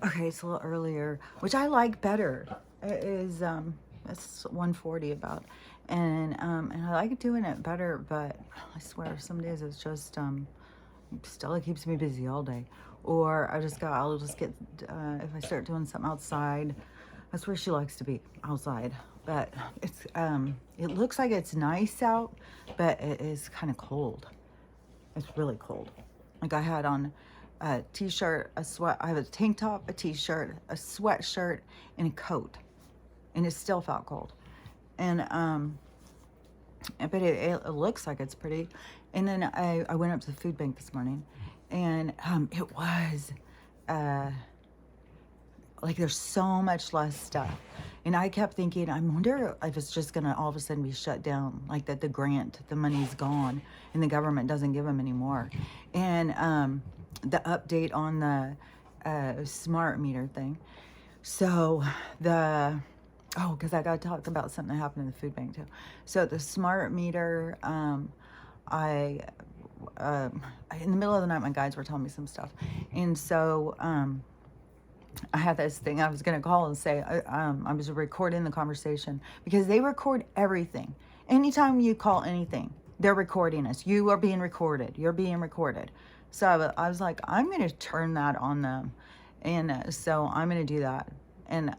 Okay, it's a little earlier, which I like better. It is it's 1:40 about, and I like doing it better. But I swear, some days it's just Stella keeps me busy all day, or I'll just get if I start doing something outside. That's where she likes to be, outside. But it looks like it's nice out, but it is kind of cold. It's really cold. Like I had on a t-shirt, a sweat. I have a tank top, a t-shirt, a sweatshirt, and a coat, and it still felt cold. And but it looks like it's pretty. And then I went up to the food bank this morning, and it was uh, like there's so much less stuff. And I kept thinking, I wonder if it's just gonna all of a sudden be shut down, like that the money's gone, and the government doesn't give them anymore. And the update on the smart meter thing. So because I got to talk about something that happened in the food bank too. So the smart meter, I in the middle of the night, my guides were telling me some stuff, and so I had this thing I was going to call and say I was recording the conversation because they record everything. Anytime you call anything, they're recording us. You are being recorded. You're being recorded. So I was like, I'm going to turn that on them, and so I'm going to do that. And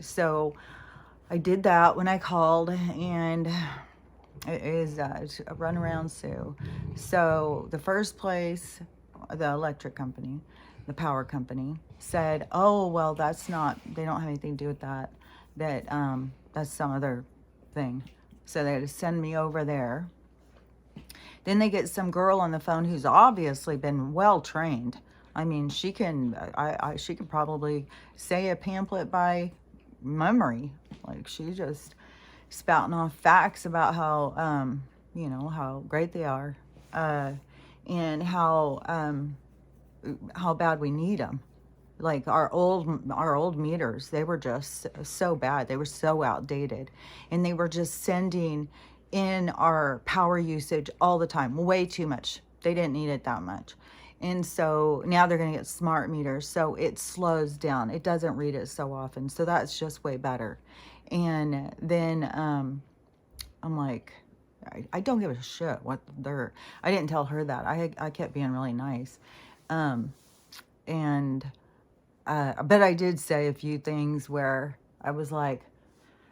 so I did that when I called, and it is a runaround Sue. So the first place, the electric company, the power company, said, "Oh well, that's not. They don't have anything to do with that. That's some other thing." So they had to send me over there. Then they get some girl on the phone who's obviously been well trained. I mean, she can probably say a pamphlet by memory. Like she just spouting off facts about how great they are, and how bad we need them. Like our old meters, they were just so bad. They were so outdated, and they were just sending in our power usage all the time, way too much. They didn't need it that much. And so now they're going to get smart meters, so it slows down. It doesn't read it so often. So that's just way better. And then I'm like, I don't give a shit what they're. I didn't tell her that. I kept being really nice, and but I did say a few things where I was like,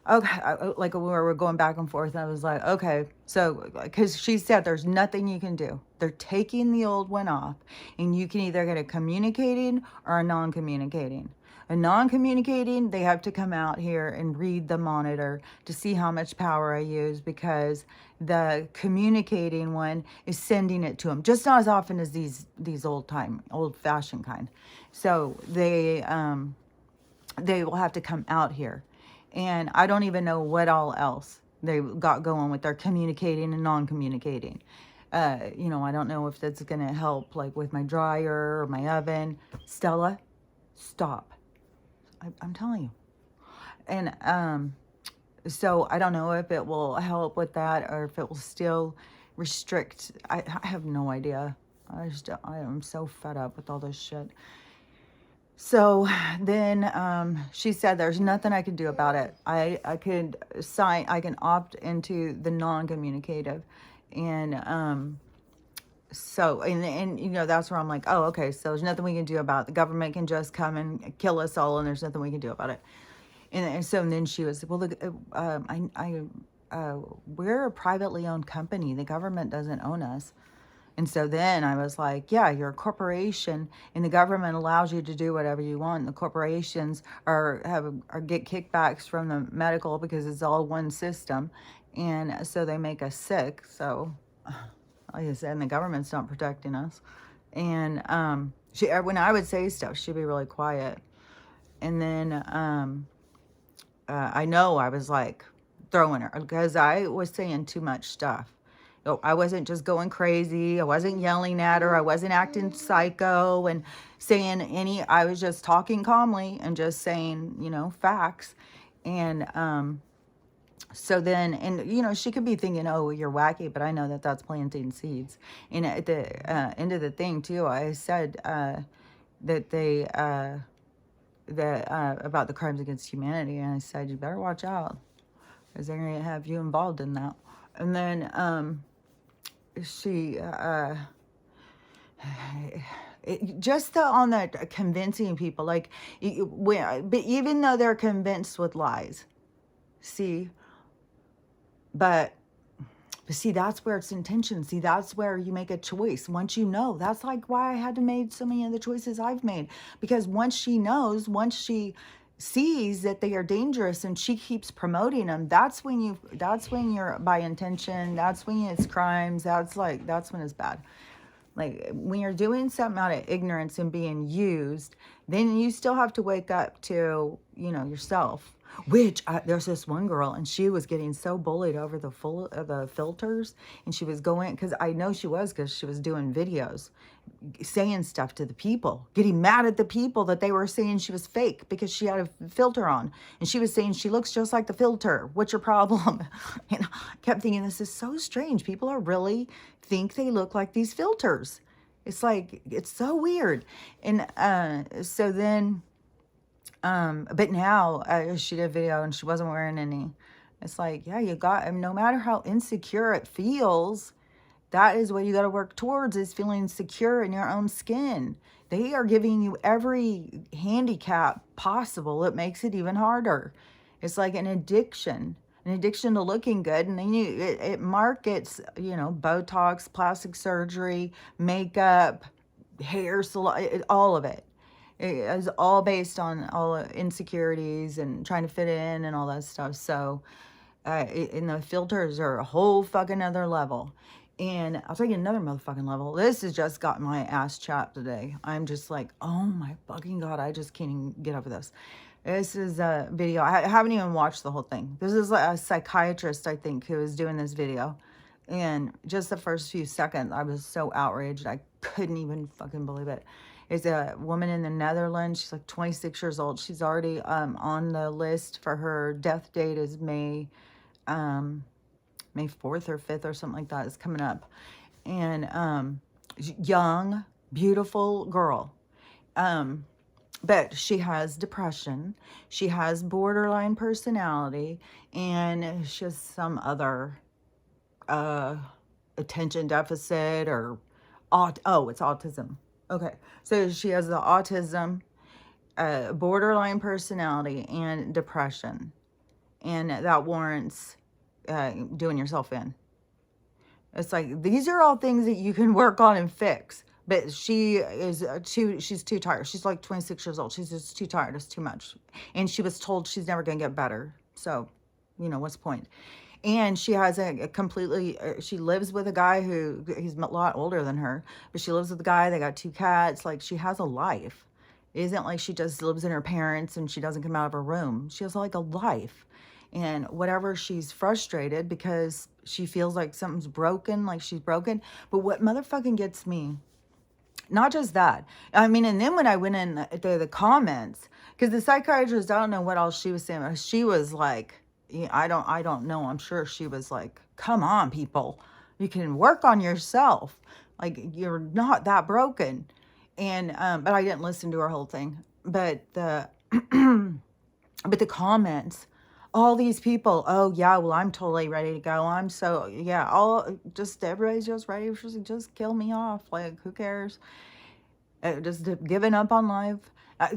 okay, like where we're going back and forth. And I was like, okay, so because she said there's nothing you can do. They're taking the old one off, and you can either get a communicating or a non-communicating. A non-communicating, they have to come out here and read the monitor to see how much power I use, because the communicating one is sending it to them, just not as often as these old-fashioned kind. So they will have to come out here, and I don't even know what all else they got going with their communicating and non-communicating. I don't know if that's gonna help, like with my dryer or my oven. Stella, stop. I'm telling you. And so I don't know if it will help with that or if it will still restrict. I have no idea. I am so fed up with all this shit. So then she said there's nothing I could do about it. I can opt into the non-communicative. And so, and that's where I'm like, oh, okay, so there's nothing we can do about it. The government can just come and kill us all, and there's nothing we can do about it. And then she was, well, we're a privately owned company. The government doesn't own us. And so then I was like, yeah, you're a corporation, and the government allows you to do whatever you want. And the corporations get kickbacks from the medical because it's all one system. And so they make us sick. So like I said, and the government's not protecting us. And when I would say stuff, she'd be really quiet. And then I know I was like throwing her because I was saying too much stuff. I wasn't just going crazy. I wasn't yelling at her. I wasn't acting psycho and saying I was just talking calmly and just saying, facts. And so then, and she could be thinking, oh, you're wacky, but I know that that's planting seeds. And at the end of the thing too, I said that they that about the crimes against humanity, and I said, you better watch out, because they're going to have you involved in that. And then she just on that convincing people, like, but even though they're convinced with lies, see, but see, that's where it's intention. See, that's where you make a choice. Once you know, that's like why I had to make so many of the choices I've made. Because once she knows, once she sees that they are dangerous and she keeps promoting them, that's when you're by intention. That's when it's crimes. That's when it's bad. Like when you're doing something out of ignorance and being used, then you still have to wake up to, yourself. Which there's this one girl, and she was getting so bullied over the filters, and she was going, because I know she was, because she was doing videos, saying stuff to the people, getting mad at the people that they were saying she was fake because she had a filter on, and she was saying she looks just like the filter. What's your problem? And I kept thinking, this is so strange. People are really think they look like these filters. It's like, it's so weird. And so then. But now she did a video and she wasn't wearing any. It's like, yeah, no matter how insecure it feels, that is what you got to work towards, is feeling secure in your own skin. They are giving you every handicap possible. It makes it even harder. It's like an addiction to looking good. And then it markets, Botox, plastic surgery, makeup, hair salon, all of it. It is all based on all insecurities and trying to fit in and all that stuff. So, and the filters are a whole fucking other level. And I'll tell you another motherfucking level. This has just got my ass chapped today. I'm just like, oh my fucking God, I just can't even get over this. This is a video. I haven't even watched the whole thing. This is a psychiatrist, I think, who was doing this video. And just the first few seconds, I was so outraged. I couldn't even fucking believe it. Is a woman in the Netherlands. She's like 26 years old. She's already on the list for her death date is May 4th or 5th or something like that. It's coming up. And young, beautiful girl. But she has depression. She has borderline personality. And she has some other attention deficit or... it's autism. Okay, so she has the autism, borderline personality, and depression. And that warrants doing yourself in. It's like, these are all things that you can work on and fix. But she's too tired. She's like 26 years old. She's just too tired. It's too much. And she was told she's never going to get better. So, what's the point? And she has she lives with a guy he's a lot older than her, but she lives with a guy, they got 2 cats, like she has a life. It isn't like she just lives in her parents and she doesn't come out of her room. She has like a life. And whatever, she's frustrated because she feels like something's broken, like she's broken. But what motherfucking gets me, not just that, I mean, and then when I went in the comments, because the psychiatrist, I don't know what else she was saying, she was like, I don't know. I'm sure she was like, come on, people, you can work on yourself. Like, you're not that broken. And, but I didn't listen to her whole thing, but the comments, all these people, oh yeah, well, I'm totally ready to go. I'm so, yeah, everybody's just ready to just kill me off. Like, who cares? Just giving up on life.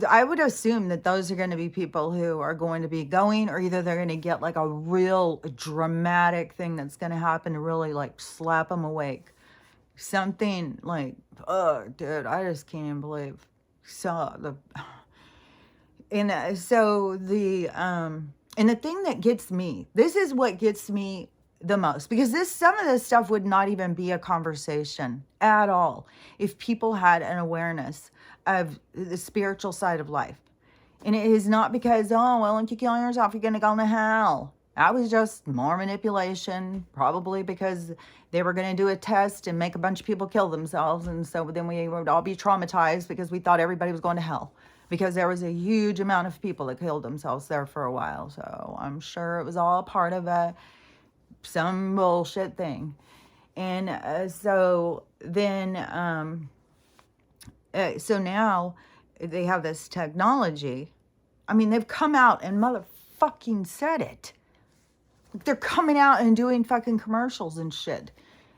I would assume that those are going to be people who are going to be going, or either they're going to get like a real dramatic thing that's going to happen to really like slap them awake. Something like, oh, dude, I just can't even believe. And the thing that gets me, this is what gets me the most, because some of this stuff would not even be a conversation at all if people had an awareness of the spiritual side of life. And it is not because, oh, well, if you kill yourself, you're going to go to hell. That was just more manipulation, probably because they were going to do a test and make a bunch of people kill themselves. And so then we would all be traumatized because we thought everybody was going to hell, because there was a huge amount of people that killed themselves there for a while. So I'm sure it was all part of some bullshit thing. And so then, so now they have this technology I mean, they've come out and motherfucking said it. They're coming out and doing fucking commercials and shit.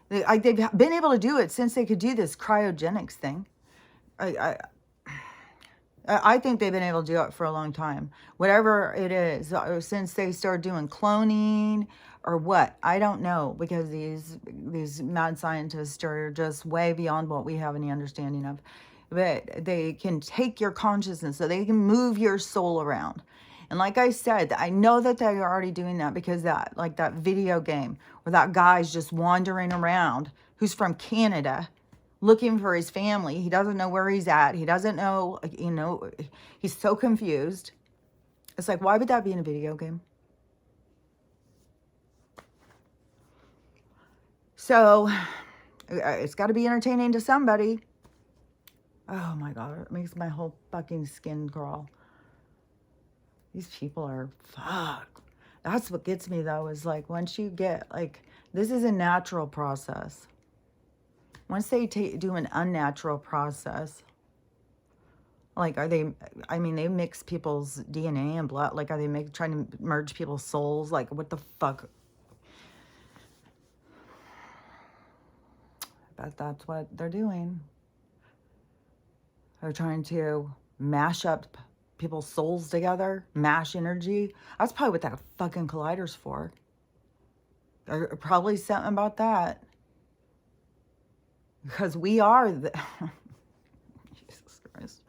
They've been able to do it since they could do this cryogenics thing. I think they've been able to do it for a long time. Whatever it is, since they started doing cloning or what, I don't know, because these mad scientists are just way beyond what we have any understanding of. But they can take your consciousness, so they can move your soul around. And like I said, I know that they're already doing that because that video game where that guy's just wandering around who's from Canada looking for his family. He doesn't know where he's at. He doesn't know, he's so confused. It's like, why would that be in a video game? So it's got to be entertaining to somebody. Oh my God, it makes my whole fucking skin crawl. These people are fuck. That's what gets me though, is like once you get this is a natural process. Once they do an unnatural process, they mix people's DNA and blood. Like, are they trying to merge people's souls? Like, what the fuck? But that's what they're doing. They're trying to mash up people's souls together, mash energy. That's probably what that fucking collider's for. Or probably something about that. Because we are the... Jesus Christ.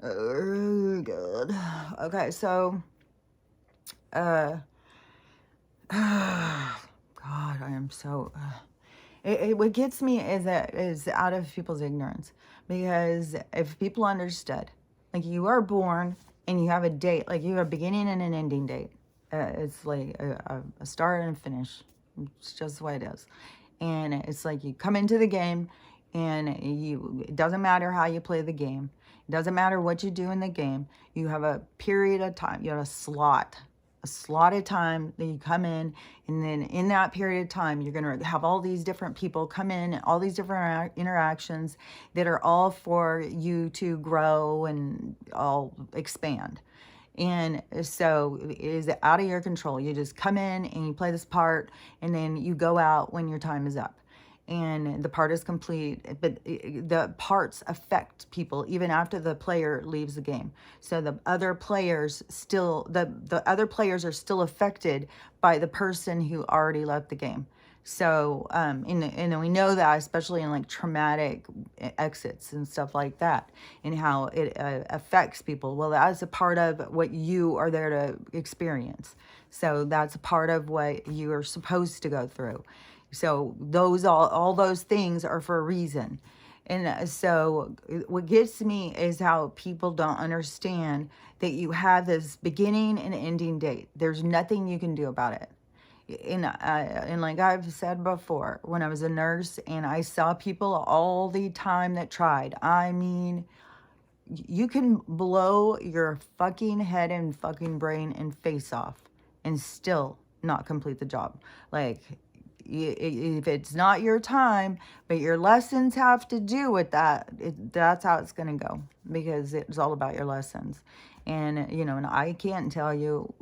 Oh, God. Okay, so... God, I am so... what gets me is out of people's ignorance. Because if people understood, like, you are born and you have a date, like you have a beginning and an ending date. It's like a start and a finish. It's just the way it is. And it's like you come into the game and it doesn't matter how you play the game. It doesn't matter what you do in the game. You have a period of time. You have a slotted time that you come in, and then in that period of time, you're going to have all these different people come in, all these different interactions that are all for you to grow and all expand. And so it is out of your control. You just come in and you play this part, and then you go out when your time is up. And the part is complete, but the parts affect people even after the player leaves the game. So the other players the other players are still affected by the person who already left the game. So, and we know that, especially in like traumatic exits and stuff like that, and how it affects people. Well, that's a part of what you are there to experience. So that's a part of what you are supposed to go through. So all those things are for a reason. And so what gets me is how people don't understand that you have this beginning and ending date. There's nothing you can do about it. And like I've said before, when I was a nurse and I saw people all the time that tried, I mean, you can blow your fucking head and fucking brain and face off and still not complete the job. Like, if it's not your time, but your lessons have to do with that, that's how it's going to go, because it's all about your lessons. And, and I can't tell you,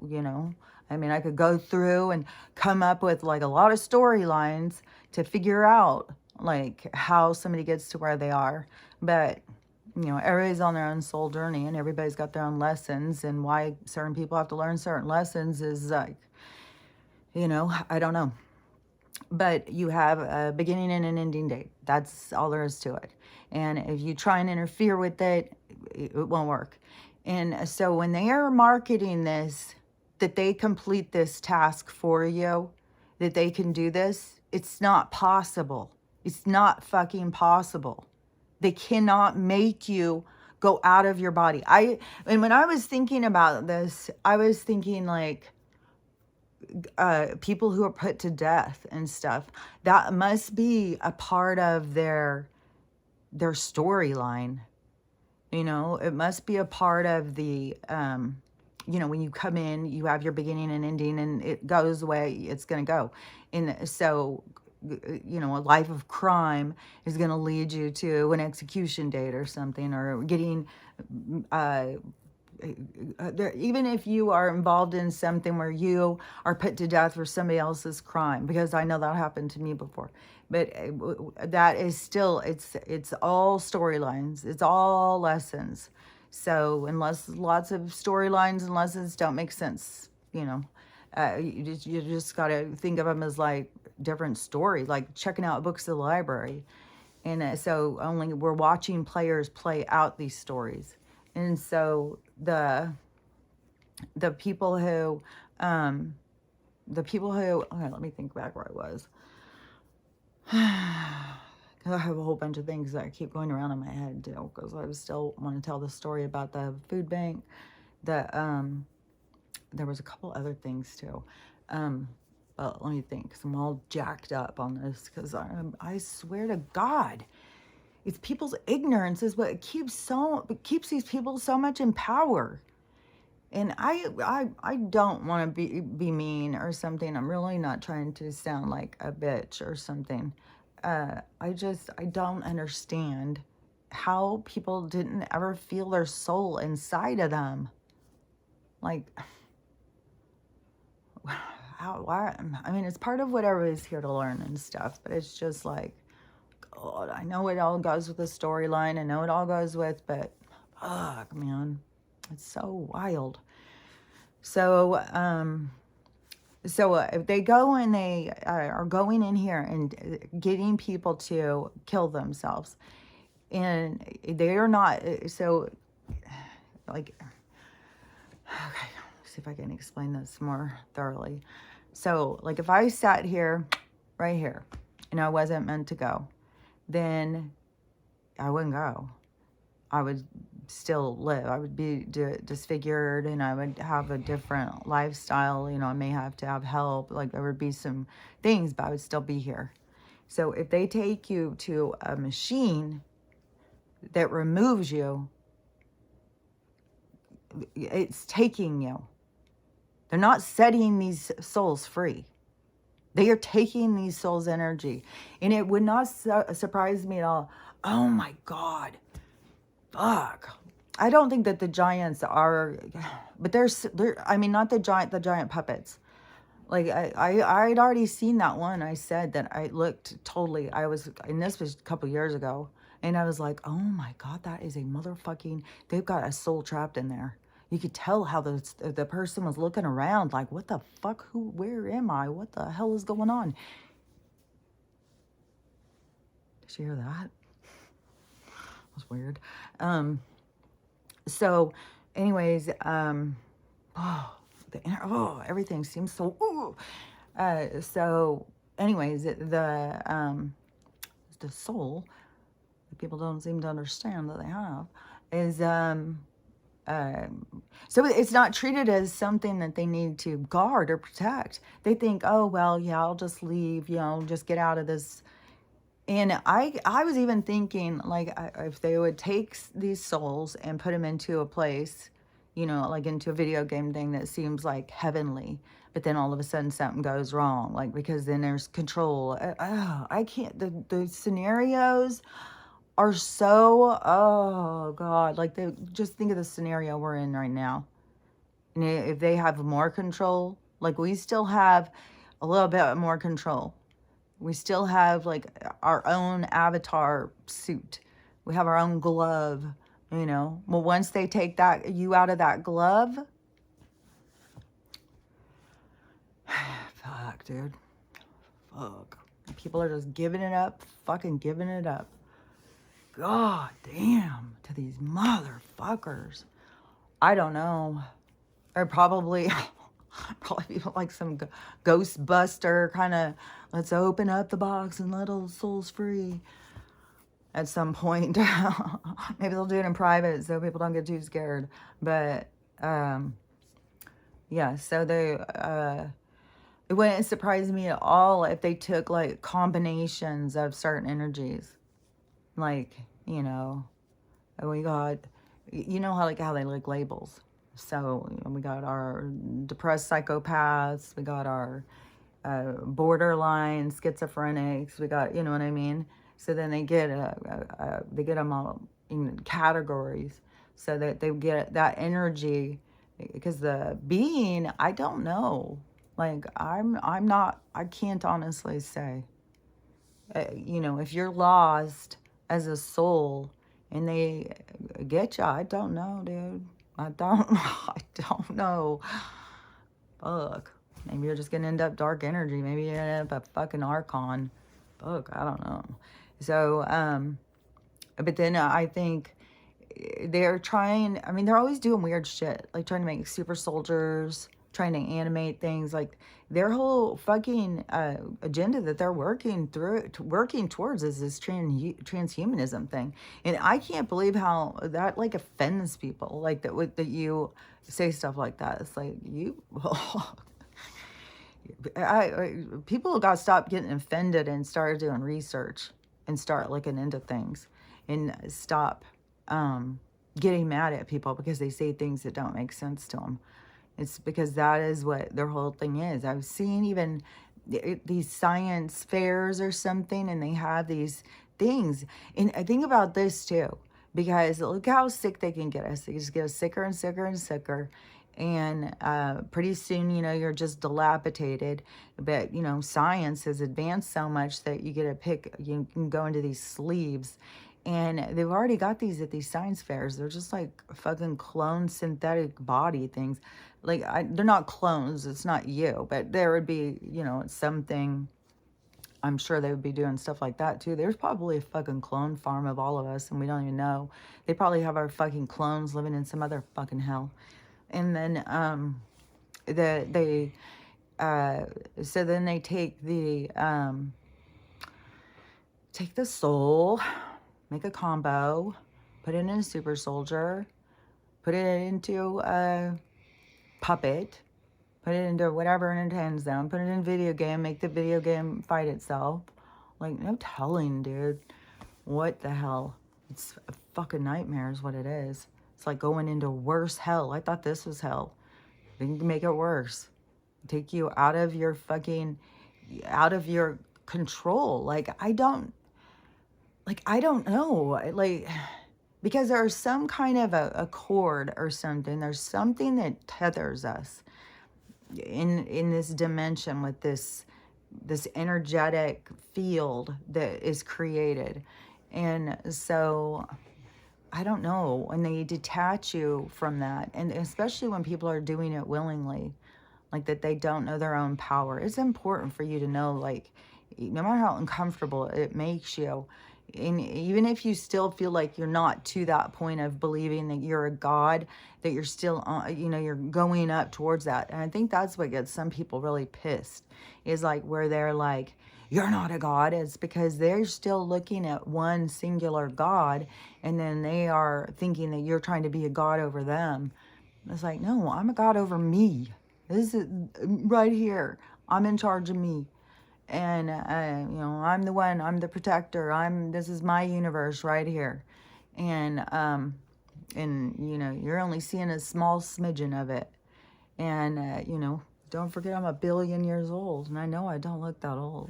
I mean, I could go through and come up with like a lot of storylines to figure out like how somebody gets to where they are. But, everybody's on their own soul journey, and everybody's got their own lessons, and why certain people have to learn certain lessons is like, I don't know. But you have a beginning and an ending date. That's all there is to it. And if you try and interfere with it, it won't work. And so when they are marketing this, that they complete this task for you, that they can do this, it's not possible. It's not fucking possible. They cannot make you go out of your body. And when I was thinking about this, I was thinking like, people who are put to death and stuff, that must be a part of their storyline. It must be a part of the, when you come in, you have your beginning and ending, and it goes the way it's going to go. And so, a life of crime is going to lead you to an execution date or something, or getting, even if you are involved in something where you are put to death for somebody else's crime, because I know that happened to me before, but that is still, it's all storylines, it's all lessons. So unless lots of storylines and lessons don't make sense, you just got to think of them as like different stories, like checking out books at the library. And so only we're watching players play out these stories. And so the people who, okay, let me think back where I was. I have a whole bunch of things that keep going around in my head too, because I still want to tell the story about the food bank. There was a couple other things too. But let me think, because I'm all jacked up on this, because I swear to God, it's people's ignorance is what keeps these people so much in power. And I don't want to be mean or something. I'm really not trying to sound like a bitch or something. I don't understand how people didn't ever feel their soul inside of them. Like, why? I mean, it's part of what everybody's here to learn and stuff, but it's just like, God, I know it all goes with the storyline. I know it all goes with, but fuck, man, it's so wild. So, if they go and they are going in here and getting people to kill themselves, and they are not, so, like, okay, see if I can explain this more thoroughly. So, like, if I sat here, right here, and I wasn't meant to go, then I wouldn't go. I would still live. I would be disfigured, and I would have a different lifestyle. I may have to have help. Like, there would be some things, but I would still be here. So if they take you to a machine that removes you, it's taking you. They're not setting these souls free. They are taking these souls' energy. And it would not surprise me at all. Oh my God. Fuck. I don't think that the giants are, but I mean, not the giant puppets. Like, I'd already seen that one. I said that I looked totally, and this was a couple years ago. And I was like, oh my God, that is a motherfucking, they've got a soul trapped in there. You could tell how the person was looking around like, what the fuck, where am I? What the hell is going on? Did you hear that? That was weird. So anyways, everything seems so, so anyways, the soul that people don't seem to understand that they have is, so it's not treated as something that they need to guard or protect. They think, oh, well, yeah, I'll just leave, just get out of this. And I was even thinking, like, if they would take these souls and put them into a place, like into a video game thing that seems like heavenly, but then all of a sudden something goes wrong, like, because then there's control. I can't, the scenarios are so, oh God, like, just think of the scenario we're in right now. And if they have more control, like, we still have a little bit more control. We still have, like, our own avatar suit. We have our own glove, Well, once they take you out of that glove, fuck, dude. Fuck. People are just giving it up, fucking giving it up. God damn, to these motherfuckers. I don't know. Or probably like some Ghostbuster kind of, let's open up the box and let all souls free at some point. Maybe they'll do it in private so people don't get too scared. But yeah, so it wouldn't surprise me at all if they took, like, combinations of certain energies. Like, we got, how they like labels. So, we got our depressed psychopaths, we got our borderline schizophrenics, we got, you know what I mean? So then they get them all in categories. so that they get that energy. Because the being, I don't know. Like, I'm not, I can't honestly say. You know, if you're lost as a soul and they get you, I don't know, dude. I don't, I don't know. Fuck. Maybe you're just gonna end up dark energy. Maybe you end up a fucking archon. Fuck, I don't know. So, but then I think they're trying, I mean, they're always doing weird shit, like trying to make super soldiers, trying to animate things. Like their whole fucking agenda that they're working towards is this transhumanism thing. And I can't believe how that like offends people, like that you say stuff like that. It's like you people got to stop getting offended and start doing research and start looking into things and stop getting mad at people because they say things that don't make sense to them. It's because that is what their whole thing is. I've seen even these science fairs or something, and they have these things. And I think about this too, because look how sick they can get us. They just get us sicker and sicker and sicker. And pretty soon, you know, you're just dilapidated. But, you know, science has advanced so much that you get to pick, you can go into these sleeves. And they've already got these at these science fairs. They're just like fucking clone synthetic body things. Like, they're not clones. It's not you. But there would be, you know, something. I'm sure they would be doing stuff like that too. There's probably a fucking clone farm of all of us and we don't even know. They probably have our fucking clones living in some other fucking hell. And then so then they take the soul, make a combo, put it in a super soldier, put it into a puppet, put it into whatever in a hand zone, put it in a video game, make the video game fight itself. Like, no telling, dude. What the hell? It's a fucking nightmare is what it is. It's like going into worse hell. I thought this was hell. They can make it worse. Take you out of your control. Like, I don't know. Like, because there's some kind of a cord or something. There's something that tethers us in this dimension with this energetic field that is created. And so I don't know, when they detach you from that, and especially when people are doing it willingly, like that they don't know their own power. It's important for you to know, like, no matter how uncomfortable it makes you, and even if you still feel like you're not to that point of believing that you're a god, that you're still, you're going up towards that. And I think that's what gets some people really pissed, is like where they're like, you're not a god. It's because they're still looking at one singular god, and then they are thinking that you're trying to be a god over them. It's like, no, I'm a god over me. This is right here. I'm in charge of me. And, I'm the one, I'm the protector. this is my universe right here. And you're only seeing a small smidgen of it. And, don't forget I'm 1 billion years old. And I know I don't look that old.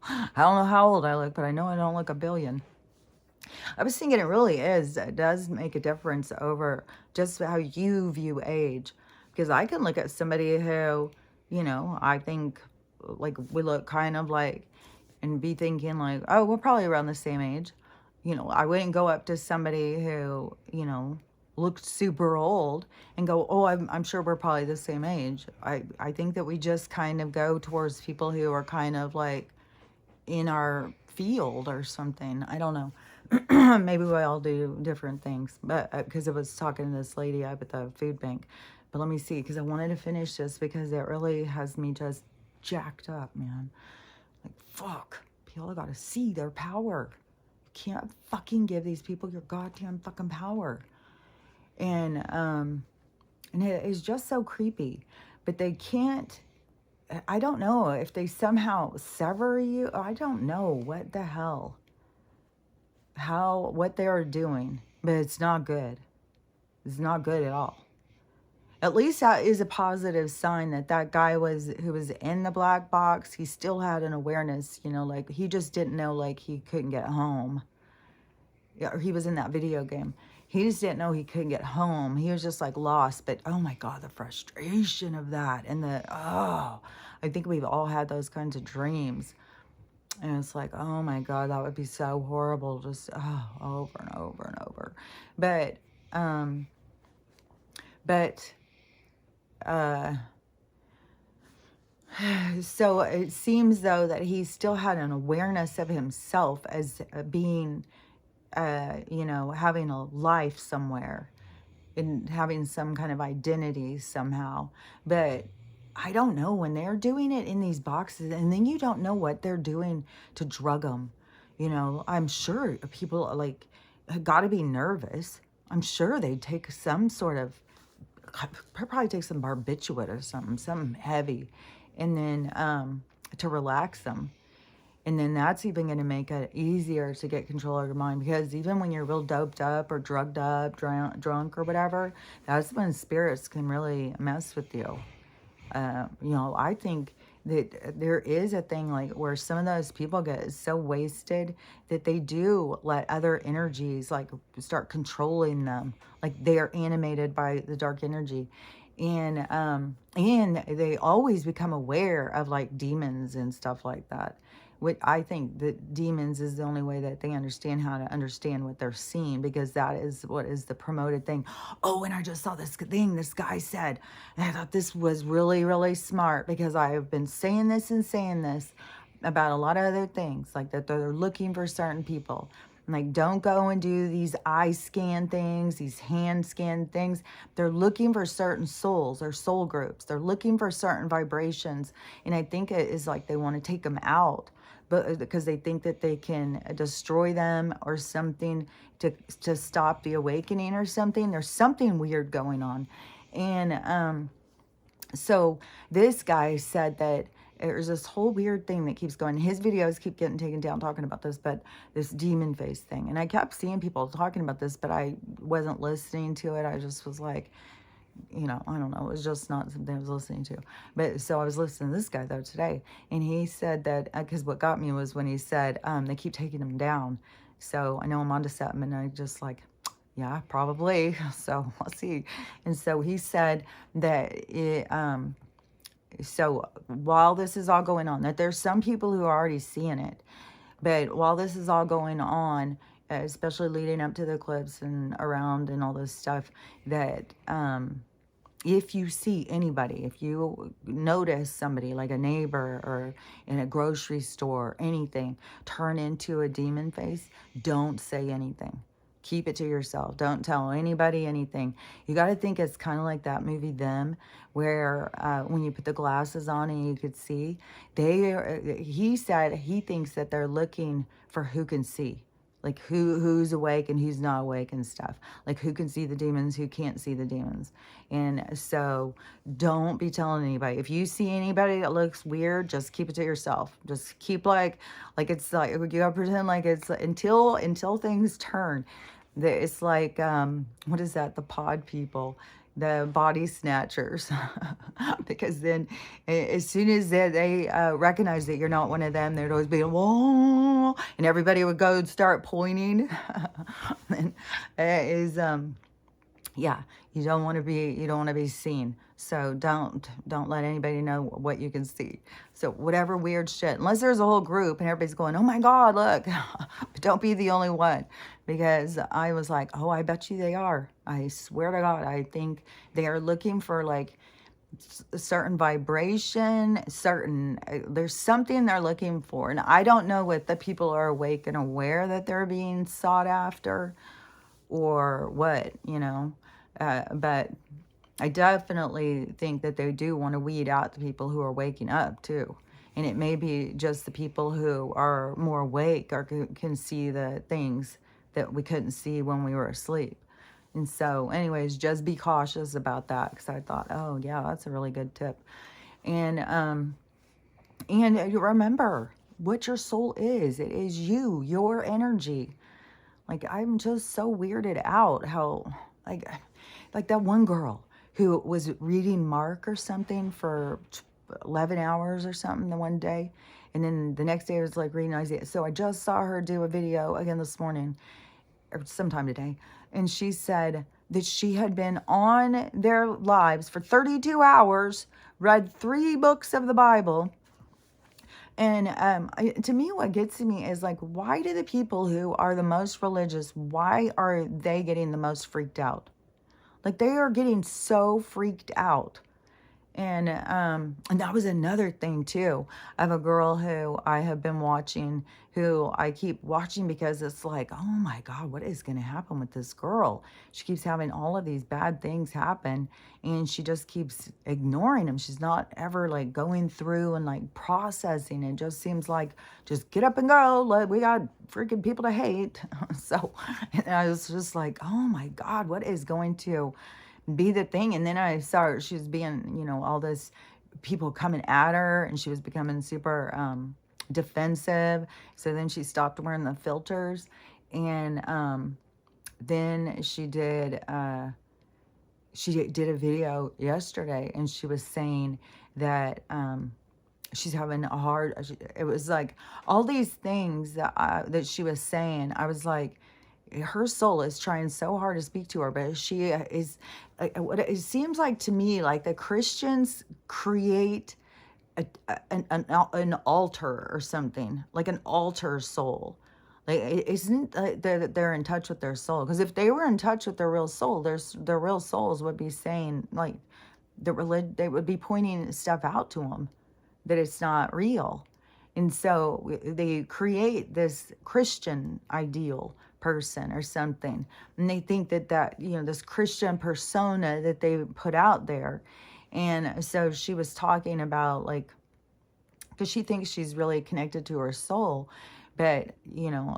I don't know how old I look, but I know I don't look 1 billion. I was thinking it does make a difference over just how you view age. Because I can look at somebody who, I think, like, we look kind of like, and be thinking like, oh, we're probably around the same age. I wouldn't go up to somebody who, looked super old and go, oh, I'm sure we're probably the same age. I think that we just kind of go towards people who are kind of like in our field or something. I don't know. Maybe we all do different things, but because I was talking to this lady up at the food bank. But let me see, because I wanted to finish this because it really has me just jacked up, man. Like, fuck. People got to see their power. You can't fucking give these people your goddamn fucking power. And it is just so creepy. But they can't, I don't know if they somehow sever you. I don't know what the hell. What they are doing. But it's not good. It's not good at all. At least that is a positive sign that guy who was in the black box, he still had an awareness, like he just didn't know, like he couldn't get home. Yeah, or he was in that video game. he just didn't know he couldn't get home. He was just like lost. But oh my God, the frustration of that. And I think we've all had those kinds of dreams. And it's like, oh my God, that would be so horrible. Just over and over and over. But, so it seems though that he still had an awareness of himself as being, having a life somewhere and having some kind of identity somehow. But I don't know, when they're doing it in these boxes, and then you don't know what they're doing to drug them. I'm sure people like got to be nervous. I'm sure they take some sort of, probably take some barbiturate or something heavy, and then to relax them. And then that's even going to make it easier to get control of your mind, because even when you're real doped up or drugged up, drunk or whatever, that's when spirits can really mess with you. I think that there is a thing like where some of those people get so wasted that they do let other energies like start controlling them. Like they are animated by the dark energy. And they always become aware of like demons and stuff like that. I think that demons is the only way that they understand how to understand what they're seeing, because that is what is the promoted thing. Oh, and I just saw this thing this guy said, and I thought this was really, really smart, because I have been saying this about a lot of other things, like that they're looking for certain people. Like, don't go and do these eye scan things, these hand scan things. They're looking for certain souls or soul groups. They're looking for certain vibrations. And I think it is like they want to take them out, but because they think that they can destroy them or something to stop the awakening or something. There's something weird going on. And so this guy said that there's this whole weird thing that keeps going. His videos keep getting taken down talking about this, but this demon face thing. And I kept seeing people talking about this, but I wasn't listening to it. I just was like, I don't know. It was just not something I was listening to. But so I was listening to this guy though today. And he said that, because what got me was when he said, they keep taking him down. So I know I'm onto something, and I just like, yeah, probably. So let's see. And so he said that so while this is all going on, that there's some people who are already seeing it, but while this is all going on, especially leading up to the eclipse and around and all this stuff, that if you see anybody, if you notice somebody like a neighbor or in a grocery store, anything, turn into a demon face, don't say anything. Keep it to yourself. Don't tell anybody anything. You got to think it's kind of like that movie Them, where when you put the glasses on and you could see, he said he thinks that they're looking for who can see. Like who's awake and who's not awake and stuff. Like who can see the demons, who can't see the demons. And so don't be telling anybody. If you see anybody that looks weird, just keep it to yourself. Just keep like it's like, you gotta pretend like it's until things turn. It's like, what is that? The pod people, the body snatchers. Because then as soon as they recognize that you're not one of them, there'd always be a whoa, and everybody would go and start pointing. And yeah, you don't want to be seen. So don't let anybody know what you can see. So whatever weird shit, unless there's a whole group and everybody's going, oh my God, look, but don't be the only one. Because I was like, oh, I bet you they are. I swear to God, I think they are looking for like a certain vibration, there's something they're looking for. And I don't know if the people are awake and aware that they're being sought after or what, but I definitely think that they do want to weed out the people who are waking up too. And it may be just the people who are more awake or can see the things that we couldn't see when we were asleep. And so anyways, just be cautious about that, because I thought, oh yeah, that's a really good tip. And you remember what your soul is. It is you, your energy. Like, I'm just so weirded out how, like that one girl who was reading Mark or something for 11 hours or something the one day. And then the next day I was like reading Isaiah. So I just saw her do a video again this morning. or sometime today, and she said that she had been on their lives for 32 hours, read 3 books of the Bible. And to me, what gets to me is like, why do the people who are the most religious, why are they getting the most freaked out? Like, they are getting so freaked out. And that was another thing too. I have a girl who I have been watching, who I keep watching because it's like, oh my God, what is going to happen with this girl? She keeps having all of these bad things happen, and she just keeps ignoring them. She's not ever like going through and like processing. It just seems like, just get up and go. We got freaking people to hate. So, and I was just like, oh my God, what is going to be the thing? And then I saw her, she was being, all this people coming at her, and she was becoming super defensive. So then she stopped wearing the filters. And then she did a video yesterday, and she was saying that she's having a hard, it was like all these things that she was saying. I was like, her soul is trying so hard to speak to her, but she is, what it seems like to me, like the Christians create an altar or something, like an altar soul. Like, it isn't that they're in touch with their soul, because if they were in touch with their real soul, their real souls would be saying, like, they would be pointing stuff out to them that it's not real. And so they create this Christian ideal person or something, and they think that this Christian persona that they put out there. And so she was talking about, like, because she thinks she's really connected to her soul, but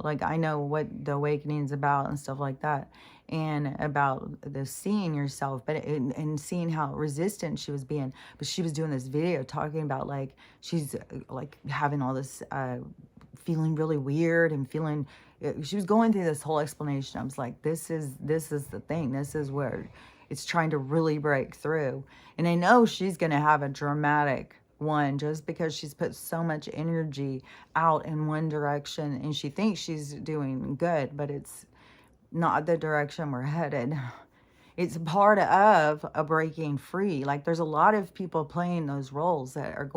like, I know what the awakening is about and stuff like that, and about the seeing yourself, but and seeing how resistant she was being. But she was doing this video talking about, like, she's like having all this feeling really weird and feeling, she was going through this whole explanation. I was like, this is the thing. This is where it's trying to really break through. And I know she's going to have a dramatic one, just because she's put so much energy out in one direction, and she thinks she's doing good, but it's not the direction we're headed. It's part of a breaking free. Like, there's a lot of people playing those roles that are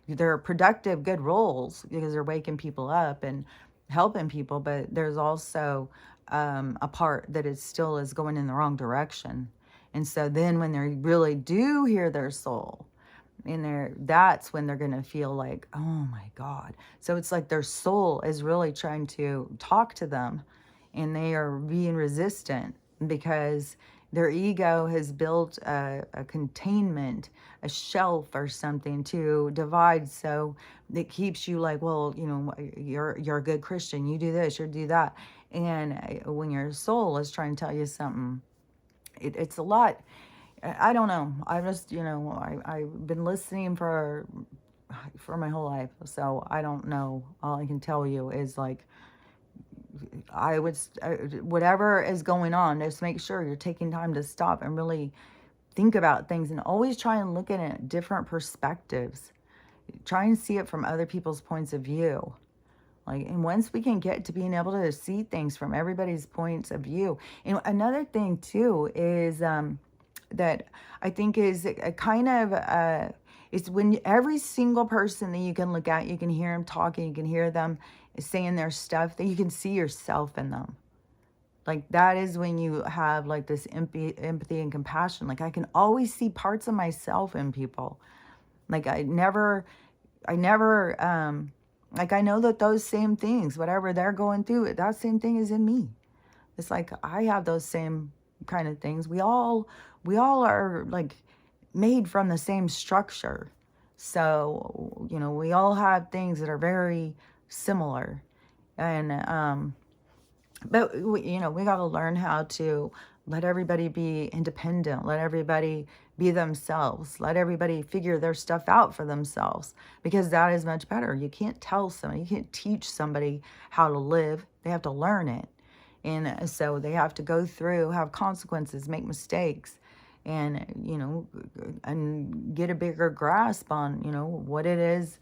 they're productive, good roles, because they're waking people up and helping people, but there's also a part that is still is going in the wrong direction. And so then when they really do hear their soul, that's when they're going to feel like, oh my God. So it's like their soul is really trying to talk to them, and they are being resistant because their ego has built a containment, a shelf or something to divide. So it keeps you like, well, you're a good Christian. You do this, you do that. And when your soul is trying to tell you something, it's a lot. I don't know. I just, I've been listening for my whole life. So I don't know. All I can tell you is, like, I would, whatever is going on, just make sure you're taking time to stop and really think about things, and always try and look at it at different perspectives. Try and see it from other people's points of view. Like, and once we can get to being able to see things from everybody's points of view. And another thing too is that I think is a kind of it's when every single person that you can look at, you can hear them talking, you can hear them saying their stuff, that you can see yourself in them. Like, that is when you have like this empathy and compassion. Like, I can always see parts of myself in people. Like, I never like, I know that those same things, whatever they're going through, that same thing is in me. It's like I have those same kind of things. We all are like made from the same structure. So, we all have things that are very similar. And but we got to learn how to let everybody be independent, let everybody be themselves, let everybody figure their stuff out for themselves, because that is much better. You can't tell somebody, you can't teach somebody how to live. They have to learn it. And so they have to go through, have consequences, make mistakes, and and get a bigger grasp on what it is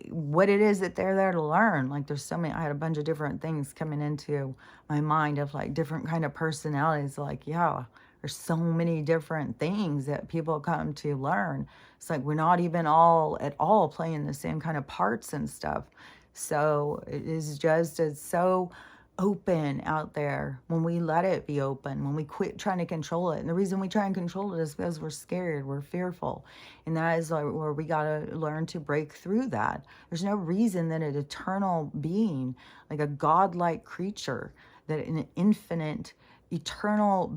what it is that they're there to learn. Like there's so many, I had a bunch of different things coming into my mind of like different kind of personalities. Like, yeah, there's so many different things that people come to learn. It's like we're not even all at all playing the same kind of parts and stuff. So it is just, it's so open out there when we let it be open, when we quit trying to control it. And the reason we try and control it is because we're scared, we're fearful. And that is like where we got to learn to break through that. There's no reason that an eternal being, like a godlike creature, that an infinite, eternal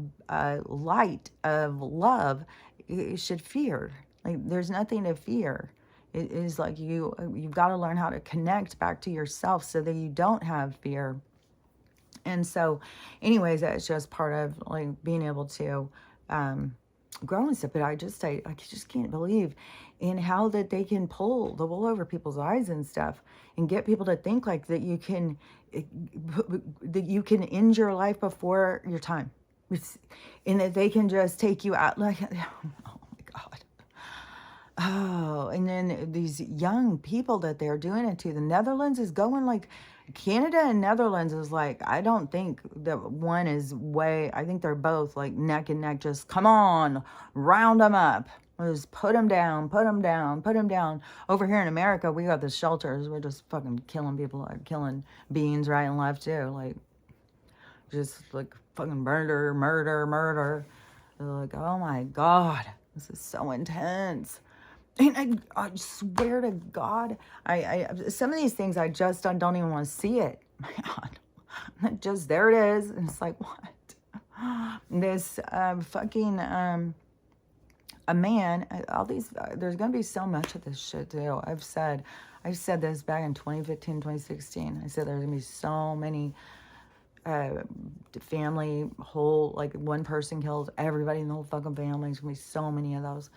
light of love should fear. Like there's nothing to fear. It is like you've got to learn how to connect back to yourself so that you don't have fear. And so, anyways, that's just part of like being able to grow and stuff. But I just can't believe in how that they can pull the wool over people's eyes and stuff, and get people to think like that you can end your life before your time, and that they can just take you out like, oh my God. Oh, and then these young people that they're doing it to. The Netherlands is going like, Canada and Netherlands is like, I don't think that one is way, I think they're both like neck and neck, just come on, round them up. Just put them down, put them down, put them down. Over here in America, we got the shelters. We're just fucking killing people, like killing beans right and left too. Like, just like fucking murder, murder, murder. They're like, oh my God, this is so intense. And I swear to God, I some of these things I just don't even want to see it. My God, just there it is, and it's like what? This fucking a man. All these. There's gonna be so much of this shit too. I said this back in 2015, 2016. I said there's gonna be so many. Family whole, like one person kills everybody in the whole fucking family. There's gonna be so many of those.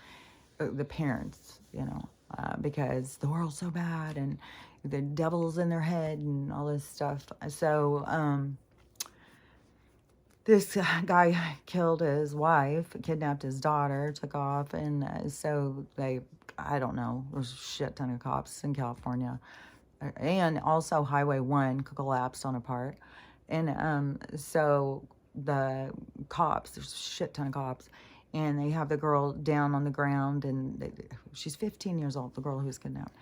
The parents, because the world's so bad and the devil's in their head and all this stuff. So this guy killed his wife, kidnapped his daughter, took off, and so I don't know, there's a shit ton of cops in California. And also Highway 1 collapsed on a part. And so the cops, there's a shit ton of cops, and they have the girl down on the ground, and she's 15 years old, the girl who was kidnapped.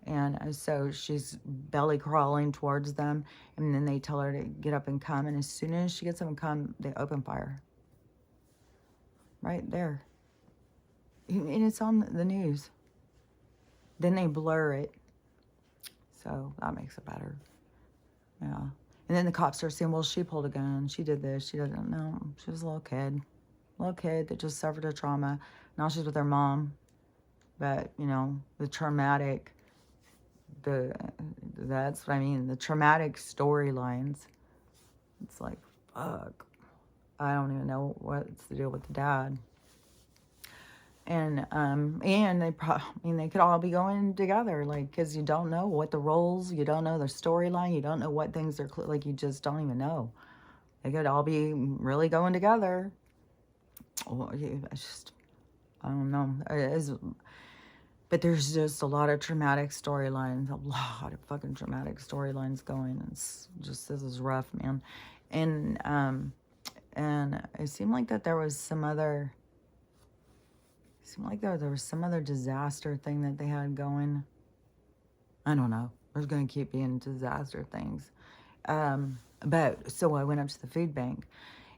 And so she's belly crawling towards them, and then they tell her to get up and come, and as soon as she gets up and come, they open fire. Right there. And it's on the news. Then they blur it. So that makes it better. Yeah. And then the cops are saying, well, she pulled a gun, she did this, she didn't know. She was a little kid that just suffered a trauma. Now she's with her mom. But, the traumatic, that's what I mean, the traumatic storylines. It's like, fuck. I don't even know what's the deal with the dad. And they could all be going together, like, because you don't know what the roles, you don't know their storyline, you don't know what things are, like, you just don't even know. They could all be really going together. I don't know. But there's just a lot of traumatic storylines, a lot of fucking traumatic storylines going. It's just, this is rough, man. And it seemed like that there was some other, there was some other disaster thing that they had going. I don't know. There's going to keep being disaster things. But so I went up to the food bank,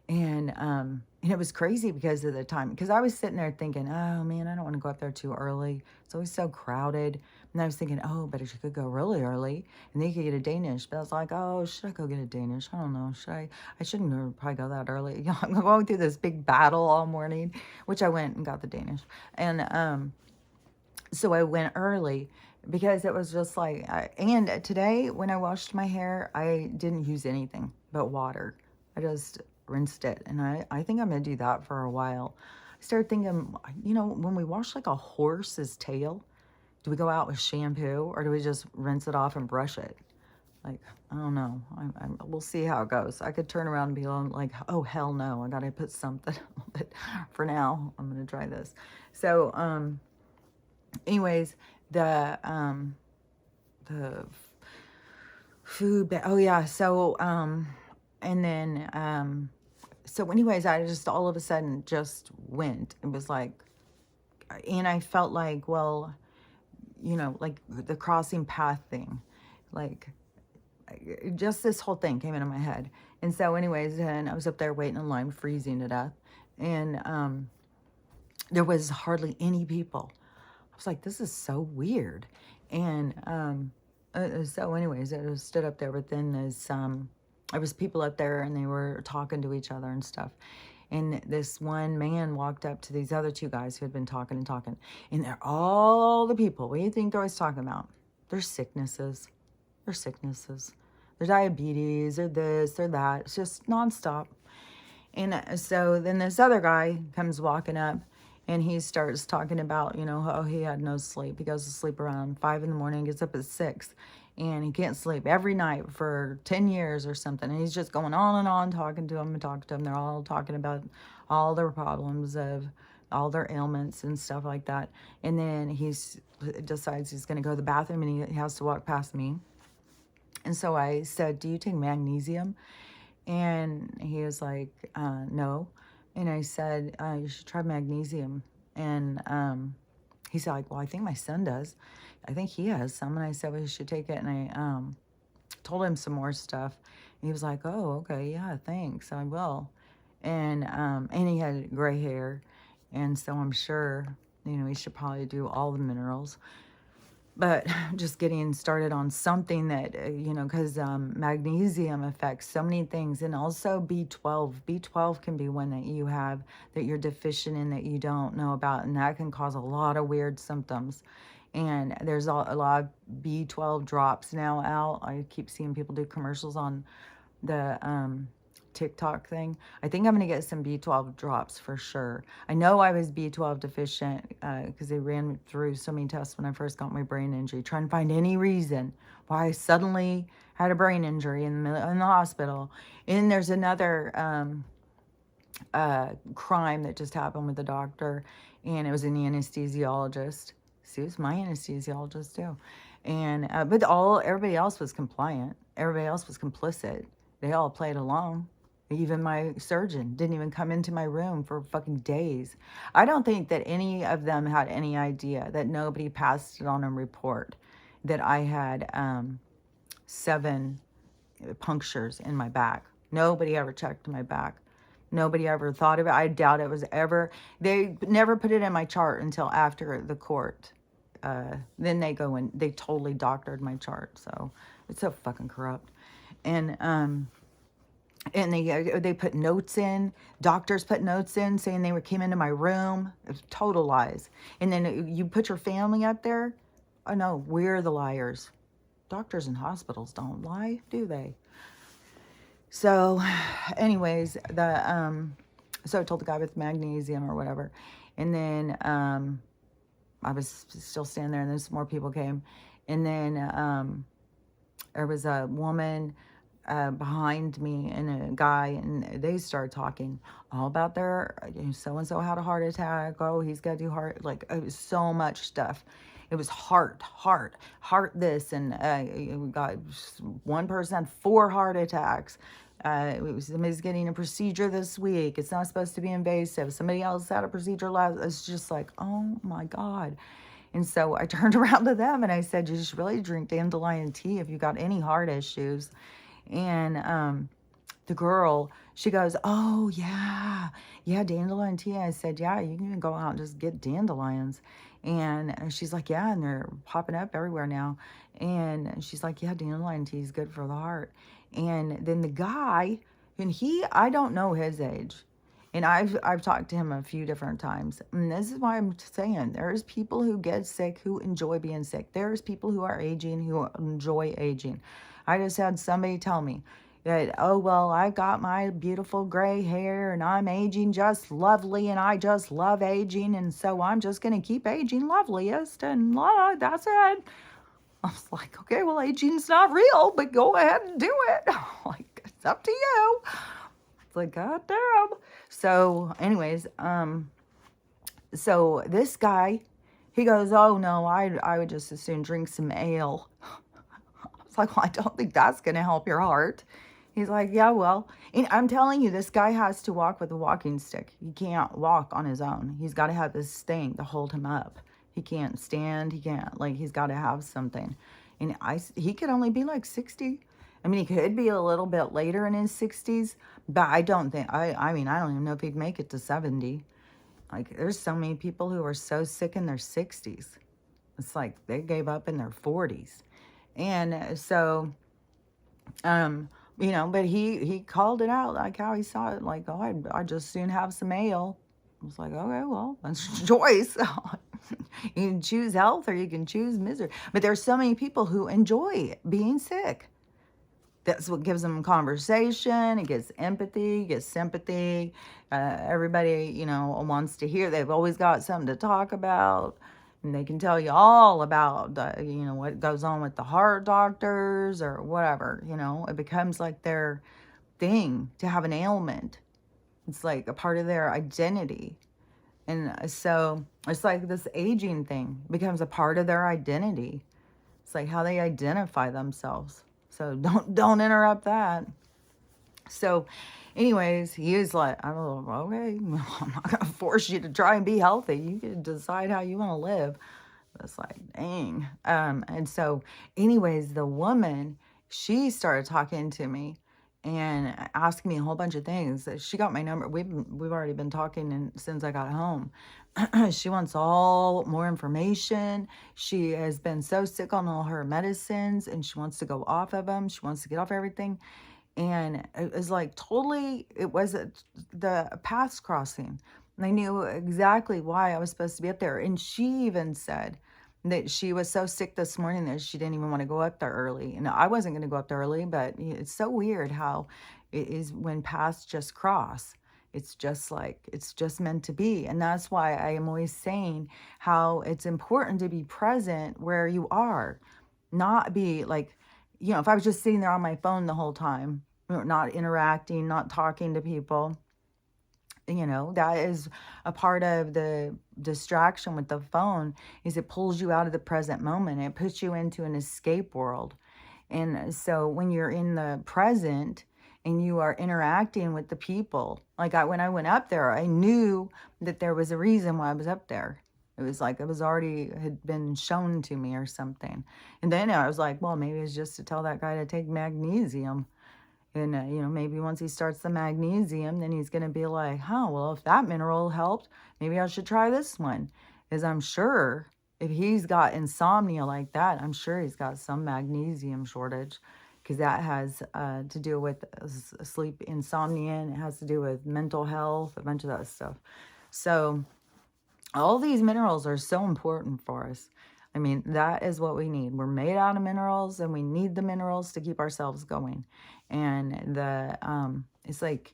and it was crazy because of the time. Because I was sitting there thinking, oh man, I don't want to go up there too early. It's always so crowded. And I was thinking, oh, but you could go really early, and then you could get a Danish. But I was like, oh, should I go get a Danish? I don't know. I shouldn't probably go that early. I'm going through this big battle all morning, which I went and got the Danish. And so I went early, because it was just like, and today when I washed my hair, I didn't use anything but water. I just rinsed it, and I think I'm gonna do that for a while. I started thinking, when we wash like a horse's tail, do we go out with shampoo, or do we just rinse it off and brush it? Like, I don't know. We'll see how it goes. I could turn around and be like, oh, hell no, I gotta put something. But for now, I'm gonna try this. So anyways, the food, oh yeah, so, and then, so anyways, I just all of a sudden just went. It was like, and I felt like, well, like the crossing path thing, like just this whole thing came into my head. And so anyways, then I was up there waiting in line, freezing to death. And there was hardly any people. I was like, this is so weird. And so anyways, I just stood up there, but then there was people up there and they were talking to each other and stuff. And this one man walked up to these other two guys who had been talking and talking. And they're all the people. What do you think they're always talking about? Their sicknesses. Their sicknesses. Their diabetes, or this, or that. It's just nonstop. And so then this other guy comes walking up and he starts talking about, oh, he had no sleep. He goes to sleep around 5 in the morning, gets up at 6, and he can't sleep every night for 10 years or something. And he's just going on and on, talking to them and talking to them. They're all talking about all their problems of all their ailments and stuff like that. And then he decides he's going to go to the bathroom and he has to walk past me. And so I said, do you take magnesium? And he was like, no. And I said, you should try magnesium. And he said, like, well, I think my son does. I think he has some. And I said, well, you should take it. And I told him some more stuff. And he was like, oh, okay, yeah, thanks, I will. And he had gray hair. And so I'm sure, he should probably do all the minerals. But just getting started on something that, because magnesium affects so many things. And also B12. B12 can be one that you have, that you're deficient in, that you don't know about. And that can cause a lot of weird symptoms. And there's a lot of B12 drops now out. I keep seeing people do commercials on the TikTok thing. I think I'm going to get some B12 drops for sure. I know I was B12 deficient because they ran through so many tests when I first got my brain injury, trying to find any reason why I suddenly had a brain injury in the hospital. And there's another crime that just happened with the doctor, and it was an anesthesiologist. See, it was my anesthesiologist too. And but everybody else was compliant. Everybody else was complicit. They all played along. Even my surgeon didn't even come into my room for fucking days. I don't think that any of them had any idea, that nobody passed it on a report, that I had 7 punctures in my back. Nobody ever checked my back. Nobody ever thought of it. I doubt it was ever. They never put it in my chart until after the court. Then they go and they totally doctored my chart. So it's so fucking corrupt. And they put notes in. Doctors put notes in saying they came into my room. It was total lies. And then you put your family up there. Oh no, we're the liars. Doctors and hospitals don't lie, do they? So, anyways, so I told the guy with magnesium or whatever, and then I was still standing there, and then some more people came, and then there was a woman behind me and a guy, and they started talking all about their, so-and-so had a heart attack. Oh, he's got to do heart, like, it was so much stuff. It was heart this, and we got one person had 4 heart attacks. Somebody's getting a procedure this week. It's not supposed to be invasive. Somebody else had a procedure last. It's just like, oh my God. And so I turned around to them and I said, you should really drink dandelion tea if you got any heart issues. And the girl, she goes, oh yeah, dandelion tea. I said, yeah, you can go out and just get dandelions. And she's like, yeah, and they're popping up everywhere now. And she's like, yeah, dandelion tea is good for the heart. And then the guy, and I don't know his age. And I've talked to him a few different times. And this is why I'm saying there's people who get sick who enjoy being sick. There's people who are aging who enjoy aging. I just had somebody tell me that, oh, well, I got my beautiful gray hair and I'm aging just lovely and I just love aging. And so I'm just going to keep aging loveliest and that's it. I was like, okay, well, aging's not real, but go ahead and do it. Like, it's up to you. It's like, God damn. So anyways, so this guy, he goes, oh no, I would just as soon drink some ale. It's like, well, I don't think that's going to help your heart. He's like, yeah, well, and I'm telling you, this guy has to walk with a walking stick. He can't walk on his own. He's got to have this thing to hold him up. He can't stand. He can't, like, he's got to have something. And he could only be like 60. I mean, he could be a little bit later in his 60s, but I don't think, I mean, I don't even know if he'd make it to 70. Like, there's so many people who are so sick in their 60s. It's like they gave up in their 40s. And so, but he called it out, like how he saw it, like, oh, I'd just soon have some ale. I was like, okay, well, that's your choice. You can choose health or you can choose misery. But there's so many people who enjoy being sick. That's what gives them conversation. It gets empathy, it gets sympathy. Everybody, wants to hear. They've always got something to talk about. And they can tell you all about, what goes on with the heart doctors or whatever. It becomes like their thing to have an ailment. It's like a part of their identity. And so it's like this aging thing becomes a part of their identity. It's like how they identify themselves. So don't interrupt that. So anyways, he was like, I don't know, okay, I'm not going to force you to try and be healthy. You can decide how you want to live. It's like, dang. And so anyways, the woman, she started talking to me and asking me a whole bunch of things. She got my number. We've already been talking since I got home. She wants all more information. She has been so sick on all her medicines and she wants to go off of them. She wants to get off everything. And it was like totally, it was the paths crossing. And I knew exactly why I was supposed to be up there. And she even said that she was so sick this morning that she didn't even want to go up there early. And I wasn't going to go up there early, but it's so weird how it is when paths just cross. It's just like, it's just meant to be. And that's why I am always saying how it's important to be present where you are, not be like, if I was just sitting there on my phone the whole time, not interacting, not talking to people, that is a part of the distraction with the phone, is it pulls you out of the present moment. It puts you into an escape world. And so when you're in the present and you are interacting with the people, like when I went up there, I knew that there was a reason why I was up there. It was like it was already had been shown to me or something. And then I was like, well, maybe it's just to tell that guy to take magnesium. And, maybe once he starts the magnesium, then he's going to be like, well, if that mineral helped, maybe I should try this one. Because I'm sure if he's got insomnia like that, I'm sure he's got some magnesium shortage. Because that has to do with sleep insomnia, and it has to do with mental health, a bunch of that stuff. So all these minerals are so important for us. I mean, that is what we need. We're made out of minerals, and we need the minerals to keep ourselves going. And it's like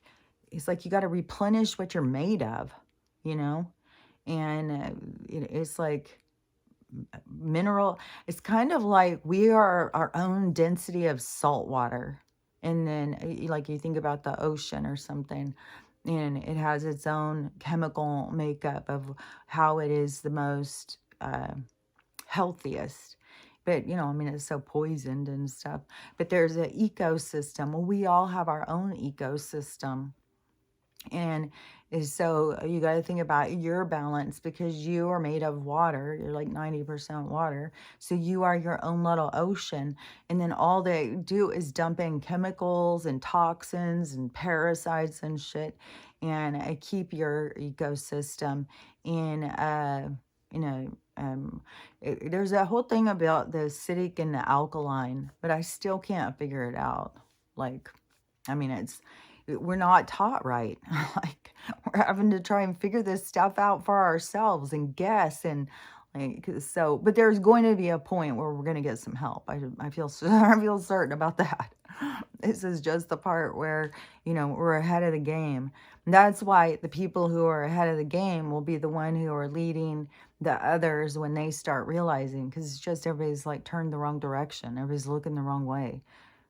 you got to replenish what you're made of, and it's like mineral. It's kind of like we are our own density of salt water. And then like you think about the ocean or something, and it has its own chemical makeup of how it is the most healthiest. But, it's so poisoned and stuff. But there's an ecosystem. Well, we all have our own ecosystem. And so you got to think about your balance, because you are made of water. You're like 90% water. So you are your own little ocean. And then all they do is dump in chemicals and toxins and parasites and shit, and keep your ecosystem in, there's a whole thing about the acidic and the alkaline, but I still can't figure it out. Like, we're not taught right. Like, we're having to try and figure this stuff out for ourselves and guess. And but there's going to be a point where we're going to get some help. I feel certain about that. This is just the part where, we're ahead of the game. And that's why the people who are ahead of the game will be the one who are leading the others when they start realizing, because it's just everybody's like turned the wrong direction. Everybody's looking the wrong way.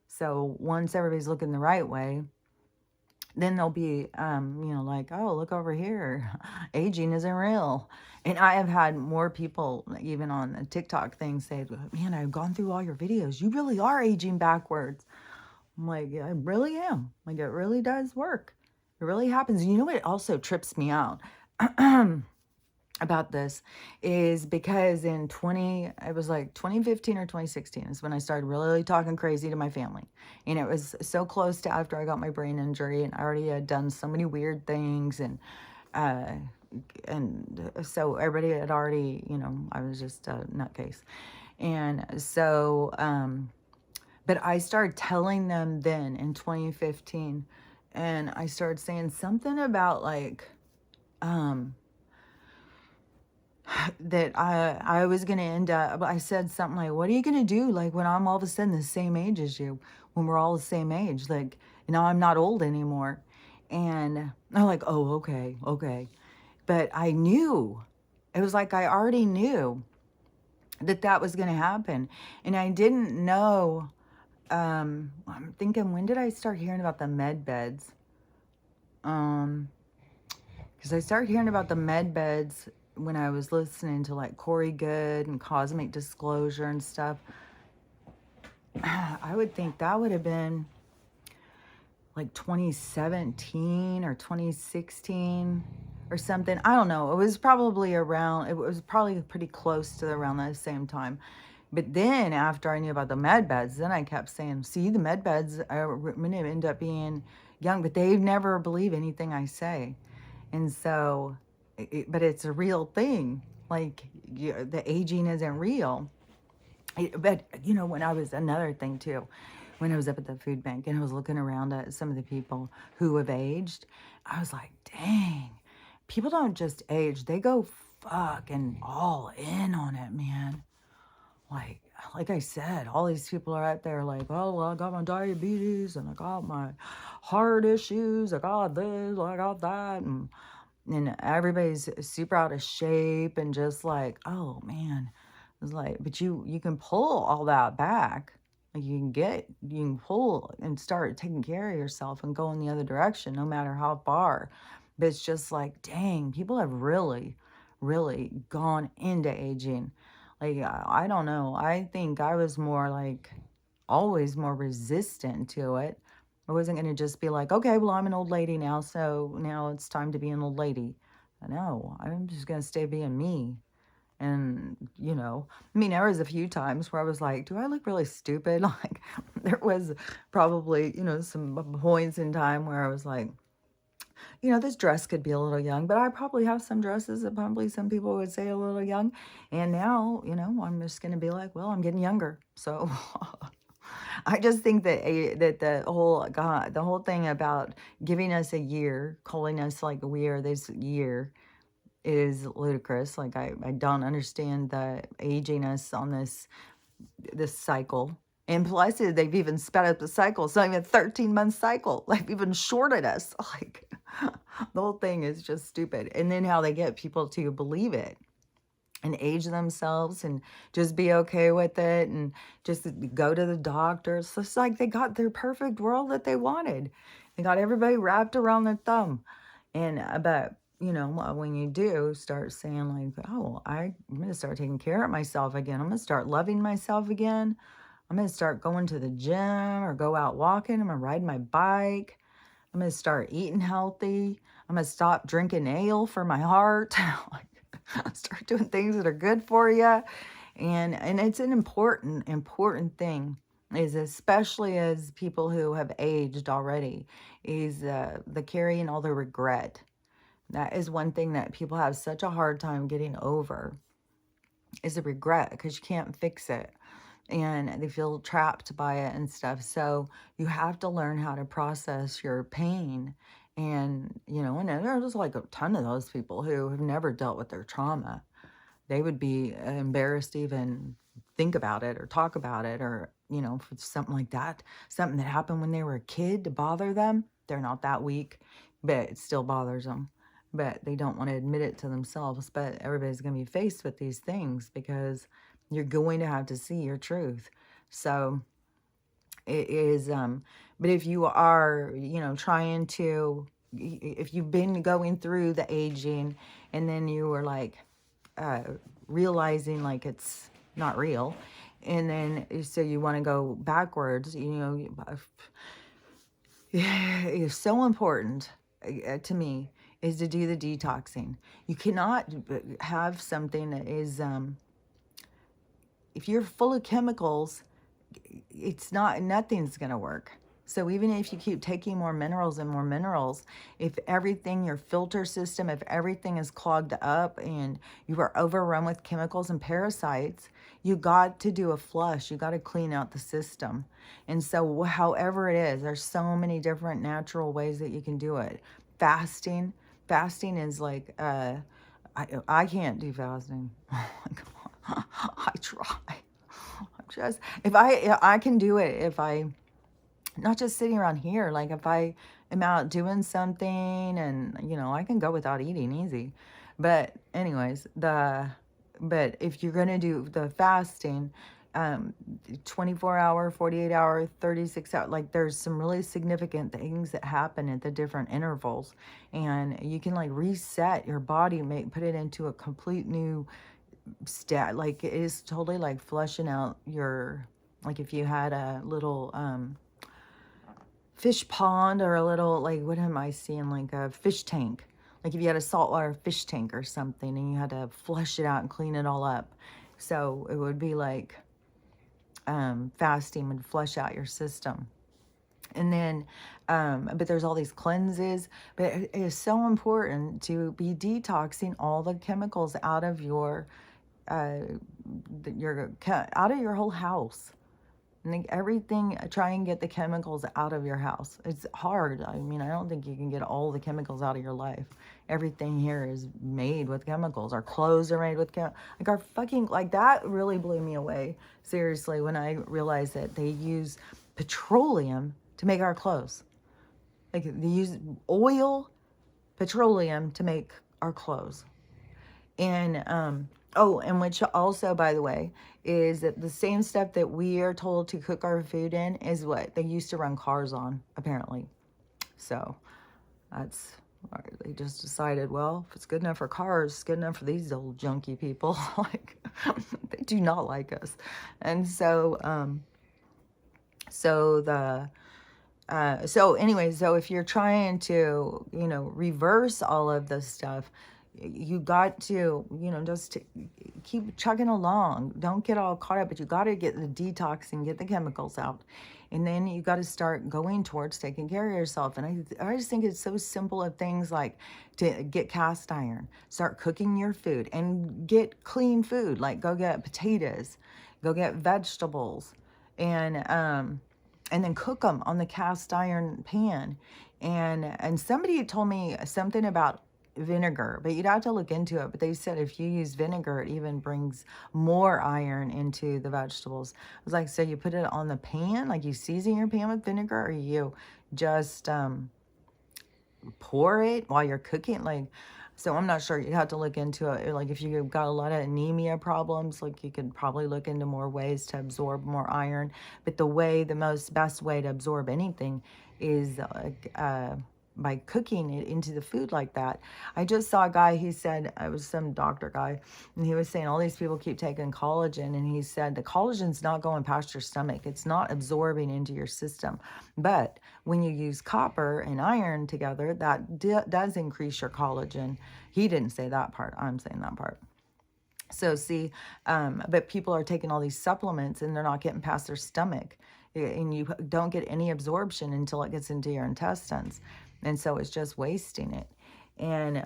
So once everybody's looking the right way, then they'll be, like, oh, look over here. Aging isn't real. And I have had more people, even on the TikTok thing, say, man, I've gone through all your videos. You really are aging backwards. I'm like, yeah, I really am. Like, it really does work. It really happens. And you know what also trips me out about this is because it was like 2015 or 2016 is when I started really talking crazy to my family. And it was so close to after I got my brain injury, and I already had done so many weird things, uh, and so everybody had already, I was just a nutcase. And so, but I started telling them then in 2015, and I started saying something about like, that I was gonna end up. I said something like, "What are you gonna do? Like when I'm all of a sudden the same age as you, when we're all the same age? Like, I'm not old anymore." And I'm like, "Oh, okay, okay." But I knew, it was like I already knew that that was gonna happen, and I didn't know. I'm thinking, when did I start hearing about the med beds? Because I started hearing about the med beds when I was listening to like Corey Good and Cosmic Disclosure and stuff. I would think that would have been like 2017 or 2016 or something. I don't know. It was probably around, it was probably pretty close to around the same time. But then after I knew about the med beds, then I kept saying, see, the med beds are going to end up being young, but they never believe anything I say. And so, but it's a real thing. Like, the aging isn't real. But, when I was, another thing too, when I was up at the food bank and I was looking around at some of the people who have aged, I was like, dang, people don't just age, they go fucking all in on it, man. Like I said, all these people are out there like, oh, well, I got my diabetes and I got my heart issues, I got this, I got that, and everybody's super out of shape and just like, oh man, it's like, but you can pull all that back. Like you can pull and start taking care of yourself and go in the other direction, no matter how far. But it's just like, dang, people have really, really gone into aging. Like, I don't know. I think I was more like, always more resistant to it. I wasn't going to just be like, okay, well, I'm an old lady now, so now it's time to be an old lady. No, I'm just going to stay being me. And, I mean, there was a few times where I was like, do I look really stupid? Like, there was probably, some points in time where I was like, this dress could be a little young, but I probably have some dresses that probably some people would say a little young. And now, I'm just going to be like, well, I'm getting younger. So I just think that the whole thing about giving us a year, calling us like we are this year, is ludicrous. Like, I don't understand the aging us on this cycle. And plus, they've even sped up the cycle. It's not even a 13-month cycle. They've even shorted us. Like, the whole thing is just stupid. And then how they get people to believe it and age themselves and just be okay with it and just go to the doctor. It's just like they got their perfect world that they wanted. They got everybody wrapped around their thumb. And but when you do start saying like, oh, I'm going to start taking care of myself again. I'm going to start loving myself again. I'm going to start going to the gym or go out walking. I'm going to ride my bike. I'm going to start eating healthy. I'm going to stop drinking ale for my heart. Like, start doing things that are good for you. And it's an important thing, is especially as people who have aged already, is the carrying all the regret. That is one thing that people have such a hard time getting over, is the regret, because you can't fix it. And they feel trapped by it and stuff. So you have to learn how to process your pain. And, and there's like a ton of those people who have never dealt with their trauma. They would be embarrassed to even think about it or talk about it, or, for something like that, something that happened when they were a kid to bother them. They're not that weak, but it still bothers them. But they don't want to admit it to themselves. But everybody's going to be faced with these things because you're going to have to see your truth. So It is, but if you are, trying to, if you've been going through the aging and then you were like, uh, realizing like it's not real, and then so you want to go backwards, it's so important to me is to do the detoxing. You cannot have something that is, if you're full of chemicals, it's not, nothing's going to work. So even if you keep taking more minerals and more minerals, if everything, your filter system, if everything is clogged up and you are overrun with chemicals and parasites, you got to do a flush. You got to clean out the system. And so however it is, there's so many different natural ways that you can do it. Fasting is like, I can't do fasting. Oh my God. I try. Just, if I can do it, if I, not just sitting around here, like if I am out doing something and, I can go without eating easy. But anyways, but if you're going to do the fasting, 24 hour, 48 hour, 36 hour, like there's some really significant things that happen at the different intervals, and you can like reset your body, put it into a complete new like it is totally like flushing out your, like if you had a little fish pond, or a little, like, what am I seeing, like a fish tank, like if you had a saltwater fish tank or something and you had to flush it out and clean it all up. So it would be like fasting would flush out your system. And then but there's all these cleanses, but it is so important to be detoxing all the chemicals out of your out of your whole house. And everything, try and get the chemicals out of your house. It's hard. I mean, I don't think you can get all the chemicals out of your life. Everything here is made with chemicals. Our clothes are made with like our fucking, like that really blew me away. Seriously, when I realized that they use petroleum to make our clothes. Like they use oil, petroleum to make our clothes. And and which also, by the way, is that the same stuff that we are told to cook our food in is what they used to run cars on, apparently. So that's, they just decided, well, if it's good enough for cars, it's good enough for these old junky people. Like, they do not like us. And so so anyway, so if you're trying to, reverse all of this stuff, you got to, just keep chugging along. Don't get all caught up, but you got to get the detoxing, get the chemicals out. And then you got to start going towards taking care of yourself. And I just think it's so simple of things like to get cast iron, start cooking your food and get clean food. Like go get potatoes, go get vegetables, and then cook them on the cast iron pan. And somebody told me something about vinegar, but you'd have to look into it. But they said if you use vinegar, it even brings more iron into the vegetables. I was like, so you put it on the pan, like you season your pan with vinegar, or you just pour it while you're cooking? Like, so I'm not sure. You'd have to look into it. Like if you've got a lot of anemia problems, like you could probably look into more ways to absorb more iron. But the best way to absorb anything is by cooking it into the food like that. I just saw a guy, he said, it was some doctor guy, and he was saying all these people keep taking collagen, and he said the collagen's not going past your stomach. It's not absorbing into your system. But when you use copper and iron together, that does increase your collagen. He didn't say that part. I'm saying that part. So see, but people are taking all these supplements and they're not getting past their stomach, and you don't get any absorption until it gets into your intestines. And so it's just wasting it. And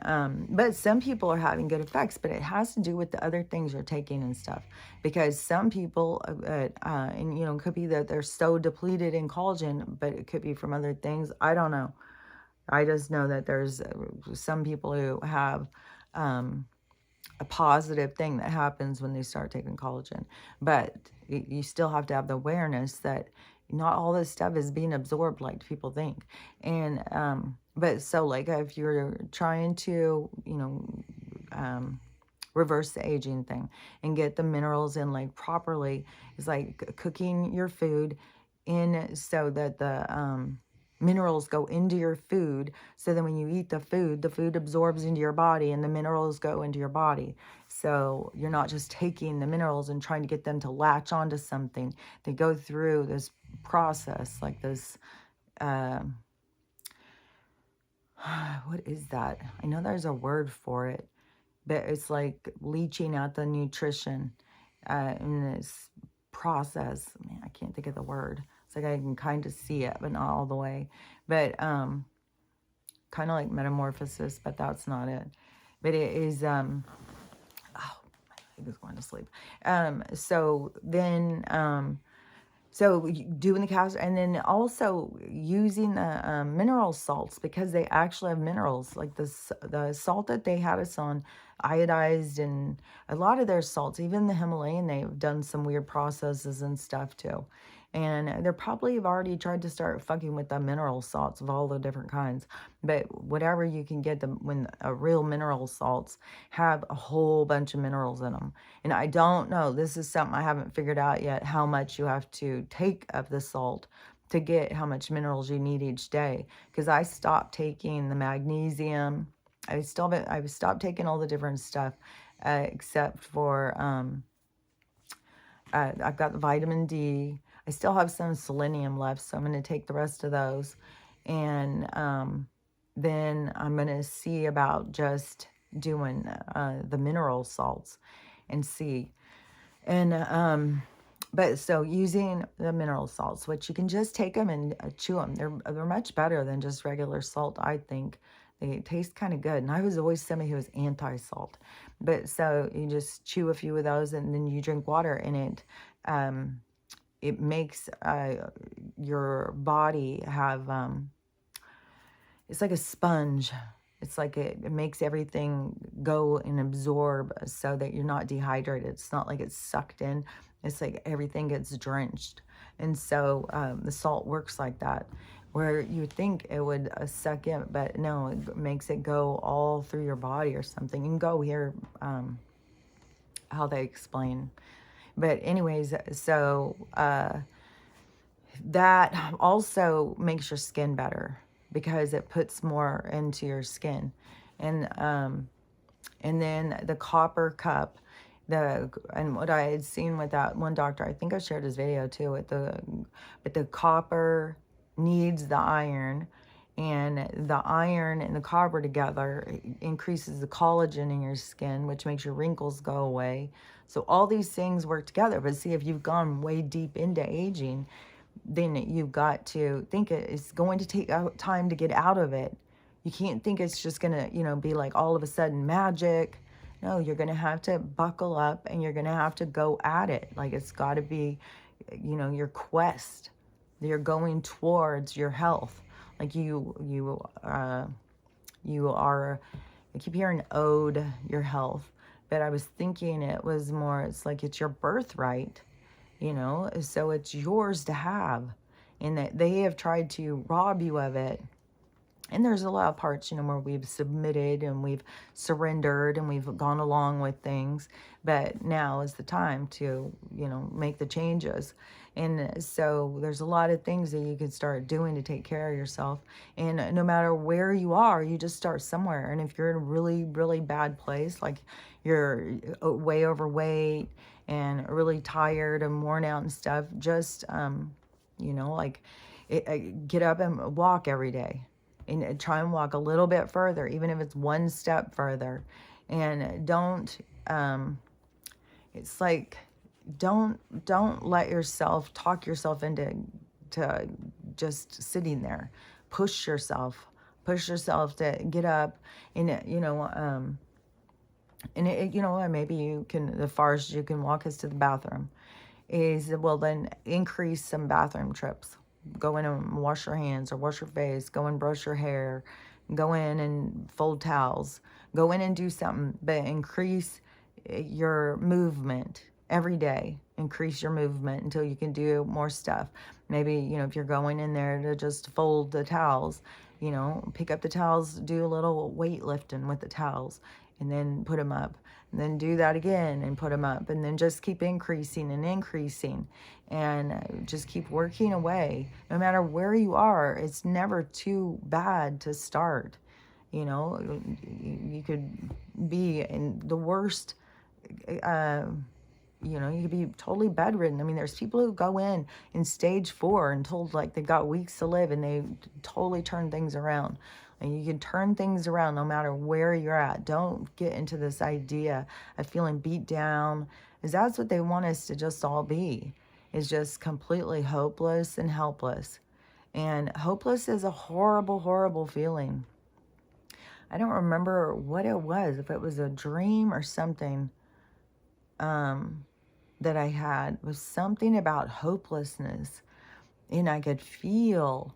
but some people are having good effects, but it has to do with the other things you're taking and stuff. Because some people, and it could be that they're so depleted in collagen, but it could be from other things. I don't know. I just know that there's some people who have a positive thing that happens when they start taking collagen. But you still have to have the awareness that not all this stuff is being absorbed like people think. And but so like if you're trying to reverse the aging thing and get the minerals in like properly, it's like cooking your food, in so that the minerals go into your food. So then when you eat the food absorbs into your body and the minerals go into your body. So you're not just taking the minerals and trying to get them to latch onto something. They go through this process, like this, what is that? I know there's a word for it, but it's like leaching out the nutrition in this process. Man, I can't think of the word. It's like I can kind of see it, but not all the way. But kind of like metamorphosis, but that's not it. But it is, oh, I was going to sleep. So then, so doing the cast, and then also using the mineral salts, because they actually have minerals, like the salt that they had us on, iodized, and a lot of their salts, even the Himalayan, they've done some weird processes and stuff too. And they're probably have already tried to start fucking with the mineral salts of all the different kinds. But whatever you can get them, when real mineral salts have a whole bunch of minerals in them. And I don't know, this is something I haven't figured out yet, how much you have to take of the salt to get how much minerals you need each day. Because I stopped taking the magnesium. I've stopped taking all the different stuff, except for I've got the vitamin D. I still have some selenium left, so I'm going to take the rest of those. And then I'm going to see about just doing the mineral salts and see. And but so using the mineral salts, which you can just take them and chew them. They're much better than just regular salt, I think. They taste kind of good. And I was always somebody who was anti-salt. But so you just chew a few of those and then you drink water, and it makes your body have, it's like a sponge. It's like it makes everything go and absorb so that you're not dehydrated. It's not like it's sucked in. It's like everything gets drenched. And so the salt works like that, where you think it would suck in, but no, it makes it go all through your body or something. You can go hear how they explain. But anyways, so that also makes your skin better because it puts more into your skin. And then the copper cup, and what I had seen with that one doctor, I think I shared his video too, but the copper needs the iron, and the iron and the copper together increases the collagen in your skin, which makes your wrinkles go away. So all these things work together. But see, if you've gone way deep into aging, then you've got to think it's going to take time to get out of it. You can't think it's just going to, be like all of a sudden magic. No, you're going to have to buckle up and you're going to have to go at it. Like it's got to be, your quest. You're going towards your health. Like you are, I keep hearing ode your health, but I was thinking it's like it's your birthright. So it's yours to have, and that they have tried to rob you of it. And there's a lot of parts, where we've submitted and we've surrendered and we've gone along with things. But now is the time to, make the changes. And so there's a lot of things that you can start doing to take care of yourself. And no matter where you are, you just start somewhere. And if you're in a really, really bad place, like you're way overweight and really tired and worn out and stuff, just, get up and walk every day. And try and walk a little bit further, even if it's one step further. And don't let yourself talk yourself into just sitting there. Push yourself to get up, and maybe you can, the farthest you can walk is to the bathroom. Then increase some bathroom trips. Go in and wash your hands or wash your face. Go and brush your hair. Go in and fold towels. Go in and do something, but increase your movement every day. Increase your movement until you can do more stuff. Maybe, if you're going in there to just fold the towels, pick up the towels, do a little weightlifting with the towels. and then put them up, and then do that again and put them up, and then just keep increasing and increasing, and just keep working away. No matter where you are, it's never too bad to start. You know, you could be in the worst, you know, you could be totally bedridden. I mean, there's people who go in stage 4 and told like they've got weeks to live, and they totally turn things around. And you can turn things around no matter where you're at. Don't get into this idea of feeling beat down, because that's what they want us to just all be, is just completely hopeless and helpless. And hopeless is a horrible, horrible feeling. I don't remember what it was, if it was a dream or something that I had. It was something about hopelessness, and I could feel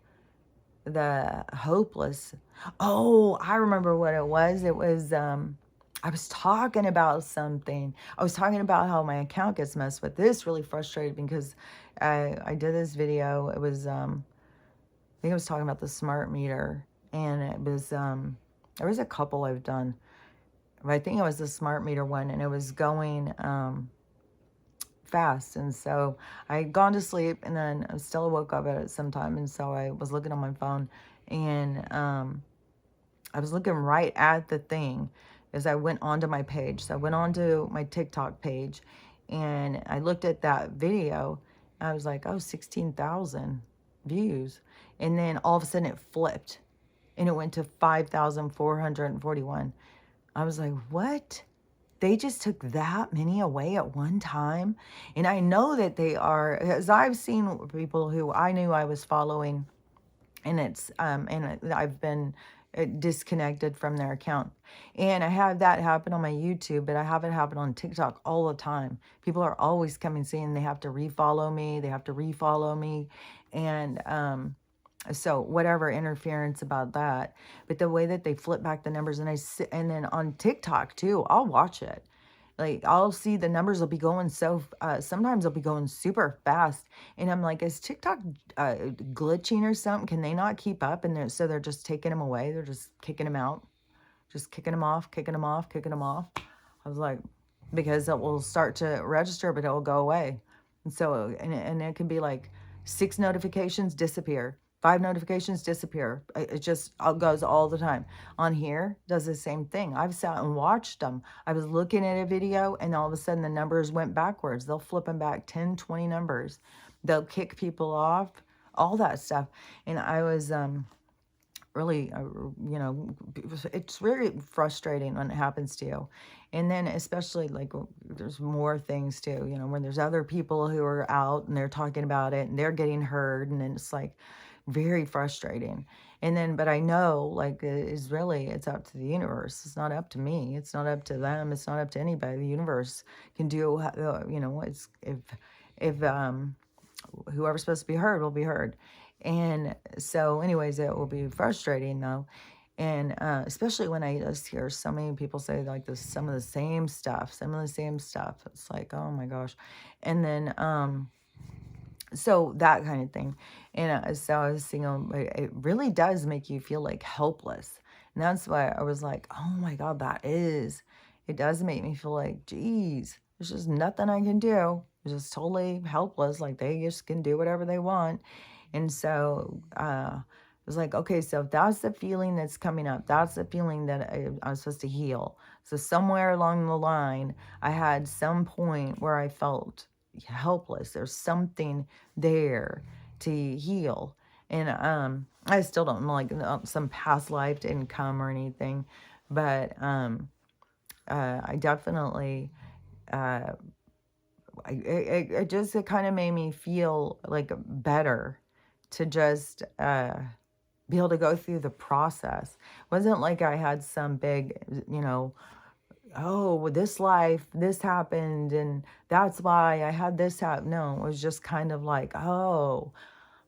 the hopeless. Oh, I remember what it was. It was, I was talking about something. I was talking about how my account gets messed with. This really frustrated me because I did this video. It was, I think I was talking about the smart meter, and it was, there was a couple I've done, but I think it was the smart meter one, and it was going, fast. And so I had gone to sleep, and then I still woke up at some time, and so I was looking on my phone, and I was looking right at the thing as I went onto my page. So I went onto my TikTok page, and I looked at that video, and I was like, oh, 16,000 views. And then all of a sudden it flipped, and it went to 5,441. I was like, what? They just took that many away at one time? And I know that they are, as I've seen people who I knew I was following, and it's, and I've been disconnected from their account. And I have that happen on my YouTube, but I have it happen on TikTok all the time. People are always coming saying they have to refollow me, they have to refollow me. And, so whatever interference about that, but the way that they flip back the numbers, and then on TikTok too, I'll watch it. Like, I'll see the numbers will be going so, sometimes they'll be going super fast, and I'm like, is TikTok glitching or something? Can they not keep up? And so they're just taking them away. They're just kicking them out, just kicking them off, kicking them off, kicking them off. I was like, because it will start to register, but it will go away. And so, and it can be like 6 notifications disappear, 5 notifications disappear. It just goes all the time. On here, does the same thing. I've sat and watched them. I was looking at a video, and all of a sudden the numbers went backwards. They'll flip them back 10, 20 numbers. They'll kick people off, all that stuff. And I was, really, you know, it's really frustrating when it happens to you. And then especially like there's more things too, you know, when there's other people who are out and they're talking about it and they're getting heard, and then it's like very frustrating. And then, but I know like it's really, it's up to the universe. It's not up to me. It's not up to them. It's not up to anybody. The universe can do, you know, it's, if whoever's supposed to be heard will be heard. And so anyways, it will be frustrating though. And especially when I just hear so many people say like this, some of the same stuff. It's like, oh my gosh. And then, so that kind of thing. And so I was thinking, it really does make you feel like helpless. And that's why I was like, oh my God, it does make me feel like, geez, there's just nothing I can do. It's just totally helpless. Like they just can do whatever they want. And so it was like, okay, so if that's the feeling that's coming up, that's the feeling that I'm supposed to heal. So somewhere along the line, I had some point where I felt helpless. There's something there to heal. And I still don't know, like some past life didn't come or anything, but I definitely, it kind of made me feel like better to just be able to go through the process. It wasn't like I had some big, you know, oh, with this life, this happened, and that's why I had this happen. No, it was just kind of like, oh,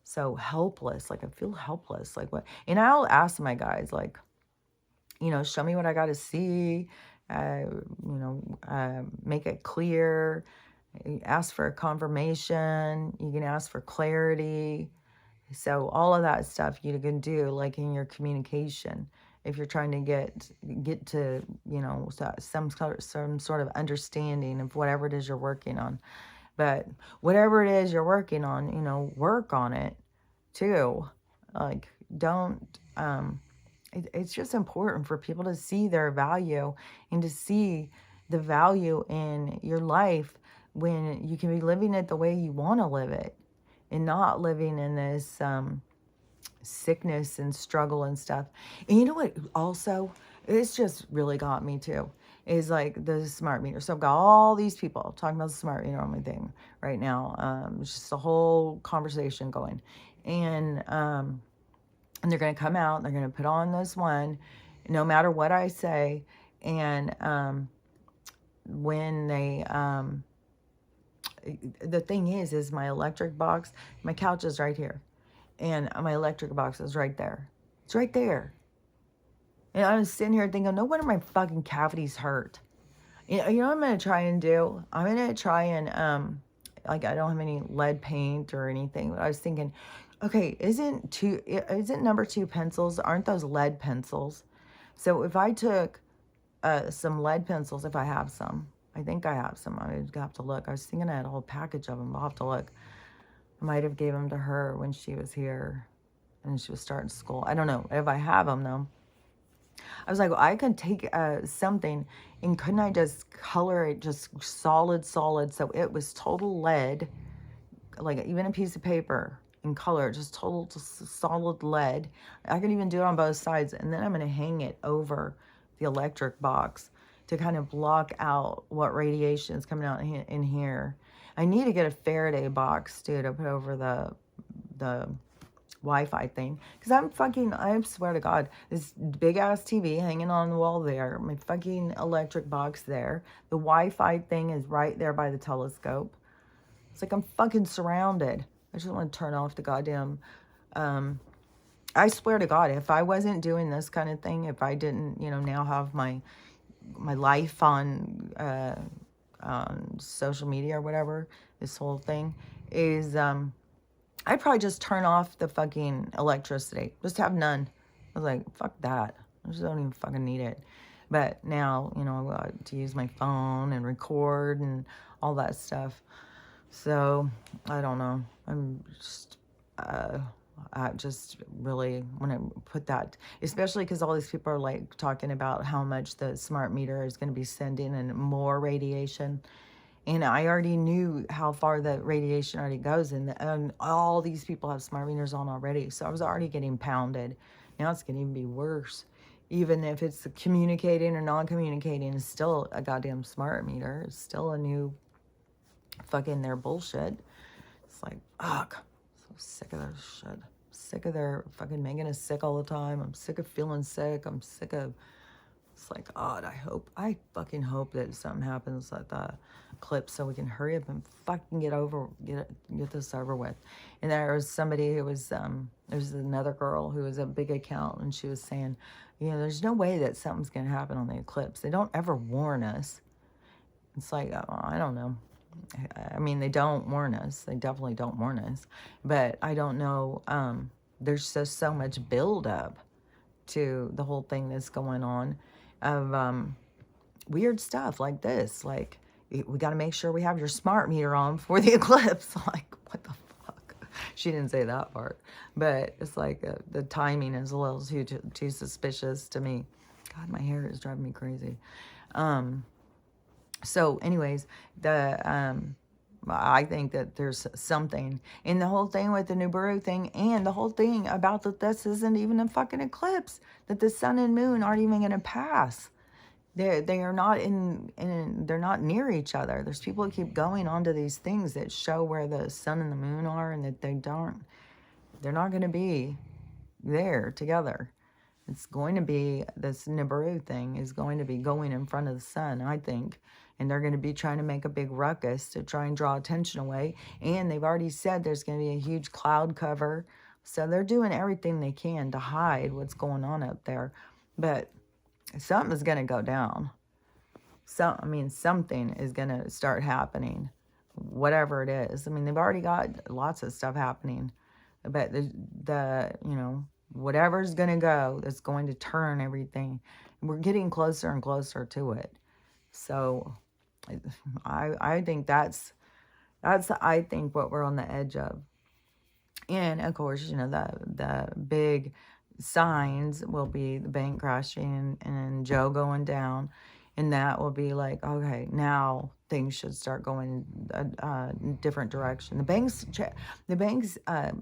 so helpless. Like I feel helpless. Like what? And I'll ask my guys, like, you know, show me what I got to see. Make it clear. Ask for a confirmation. You can ask for clarity. So all of that stuff you can do like in your communication. if you're trying to get to, you know, some sort of understanding of whatever it is you're working on. But whatever it is you're working on, you know, work on it too. Like, don't, it's just important for people to see their value and to see the value in your life when you can be living it the way you want to live it and not living in this sickness and struggle and stuff. And you know what also, it's just really got me too, is like the smart meter. So I've got all these people talking about the smart meter on my thing right now. It's just a whole conversation going. And they're going to come out, and they're going to put on this one, no matter what I say. And when they, the thing is my electric box, my couch is right here. And my electric box is right there. It's right there. And I was sitting here thinking, no wonder my fucking cavities hurt. You know what I'm going to try and do? I'm going to try and, like, I don't have any lead paint or anything, but I was thinking, okay, isn't number 2 pencils, aren't those lead pencils? So if I took some lead pencils, if I have some, I think I have some, I would have to look. I was thinking I had a whole package of them, I'll have to look. I might have gave them to her when she was here and she was starting school. I don't know if I have them though. I was like, well, I could take something, and couldn't I just color it just solid, so it was total lead, like even a piece of paper, and color just total solid lead. I could even do it on both sides, and then I'm going to hang it over the electric box to kind of block out what radiation is coming out in here. I need to get a Faraday box too to put over the Wi-Fi thing, because I swear to God, this big ass TV hanging on the wall there, my fucking electric box there, the Wi-Fi thing is right there by the telescope. It's like I'm fucking surrounded. I just want to turn off the goddamn, I swear to God, if I wasn't doing this kind of thing, if I didn't, you know, now have my life on social media or whatever, this whole thing is, I'd probably just turn off the fucking electricity. Just have none. I was like, fuck that. I just don't even fucking need it. But now, you know, I got to use my phone and record and all that stuff. So, I don't know. I just really want to put that, especially because all these people are like talking about how much the smart meter is going to be sending and more radiation. And I already knew how far the radiation already goes, and all these people have smart meters on already. So I was already getting pounded. Now it's going to even be worse. Even if it's communicating or non-communicating, it's still a goddamn smart meter. It's still a new fucking their bullshit. It's like, fuck. So sick of their shit. Sick of their fucking making us sick all the time. I'm sick of feeling sick. I'm sick of... It's like, God, I fucking hope that something happens at the eclipse so we can hurry up and fucking get this over with. And there was somebody who was, there's another girl who was a big account, and she was saying, you know, there's no way that something's going to happen on the eclipse. They don't ever warn us. It's like, I don't know. I mean, they don't warn us. They definitely don't warn us. But I don't know. There's just so much buildup to the whole thing that's going on of weird stuff like this. Like, we got to make sure we have your smart meter on before the eclipse. Like, what the fuck? She didn't say that part. But it's like the timing is a little too suspicious to me. God, my hair is driving me crazy. So anyways, I think that there's something in the whole thing with the Nibiru thing, and the whole thing about that this isn't even a fucking eclipse, that the sun and moon aren't even going to pass. They are not they're not near each other. There's people who keep going onto these things that show where the sun and the moon are, and that they're not going to be there together. It's going to be, this Nibiru thing is going to be going in front of the sun, I think. And they're going to be trying to make a big ruckus to try and draw attention away. And they've already said there's going to be a huge cloud cover. So they're doing everything they can to hide what's going on up there. But something is going to go down. Something is going to start happening. Whatever it is. I mean, they've already got lots of stuff happening. But the you know, whatever's going to go that's going to turn everything. We're getting closer and closer to it. So I think that's I think what we're on the edge of. And of course, you know, the big signs will be the bank crashing and Joe going down, and that will be like, okay, now things should start going different direction. The banks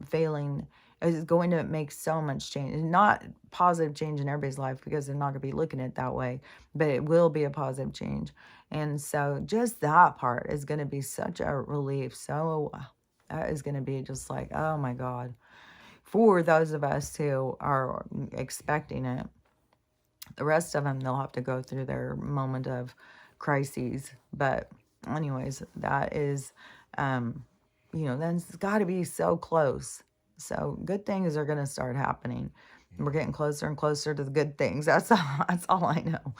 failing is going to make so much change. Not positive change in everybody's life because they're not going to be looking at it that way, but it will be a positive change. And so just that part is going to be such a relief. So that is going to be just like, oh my God. For those of us who are expecting it, the rest of them, they'll have to go through their moment of crises. But anyways, that is, you know, then it's got to be so close. So good things are going to start happening. We're getting closer and closer to the good things. That's all I know.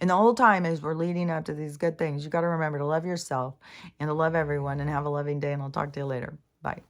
And the whole time as we're leading up to these good things, you got to remember to love yourself and to love everyone and have a loving day. And I'll talk to you later. Bye.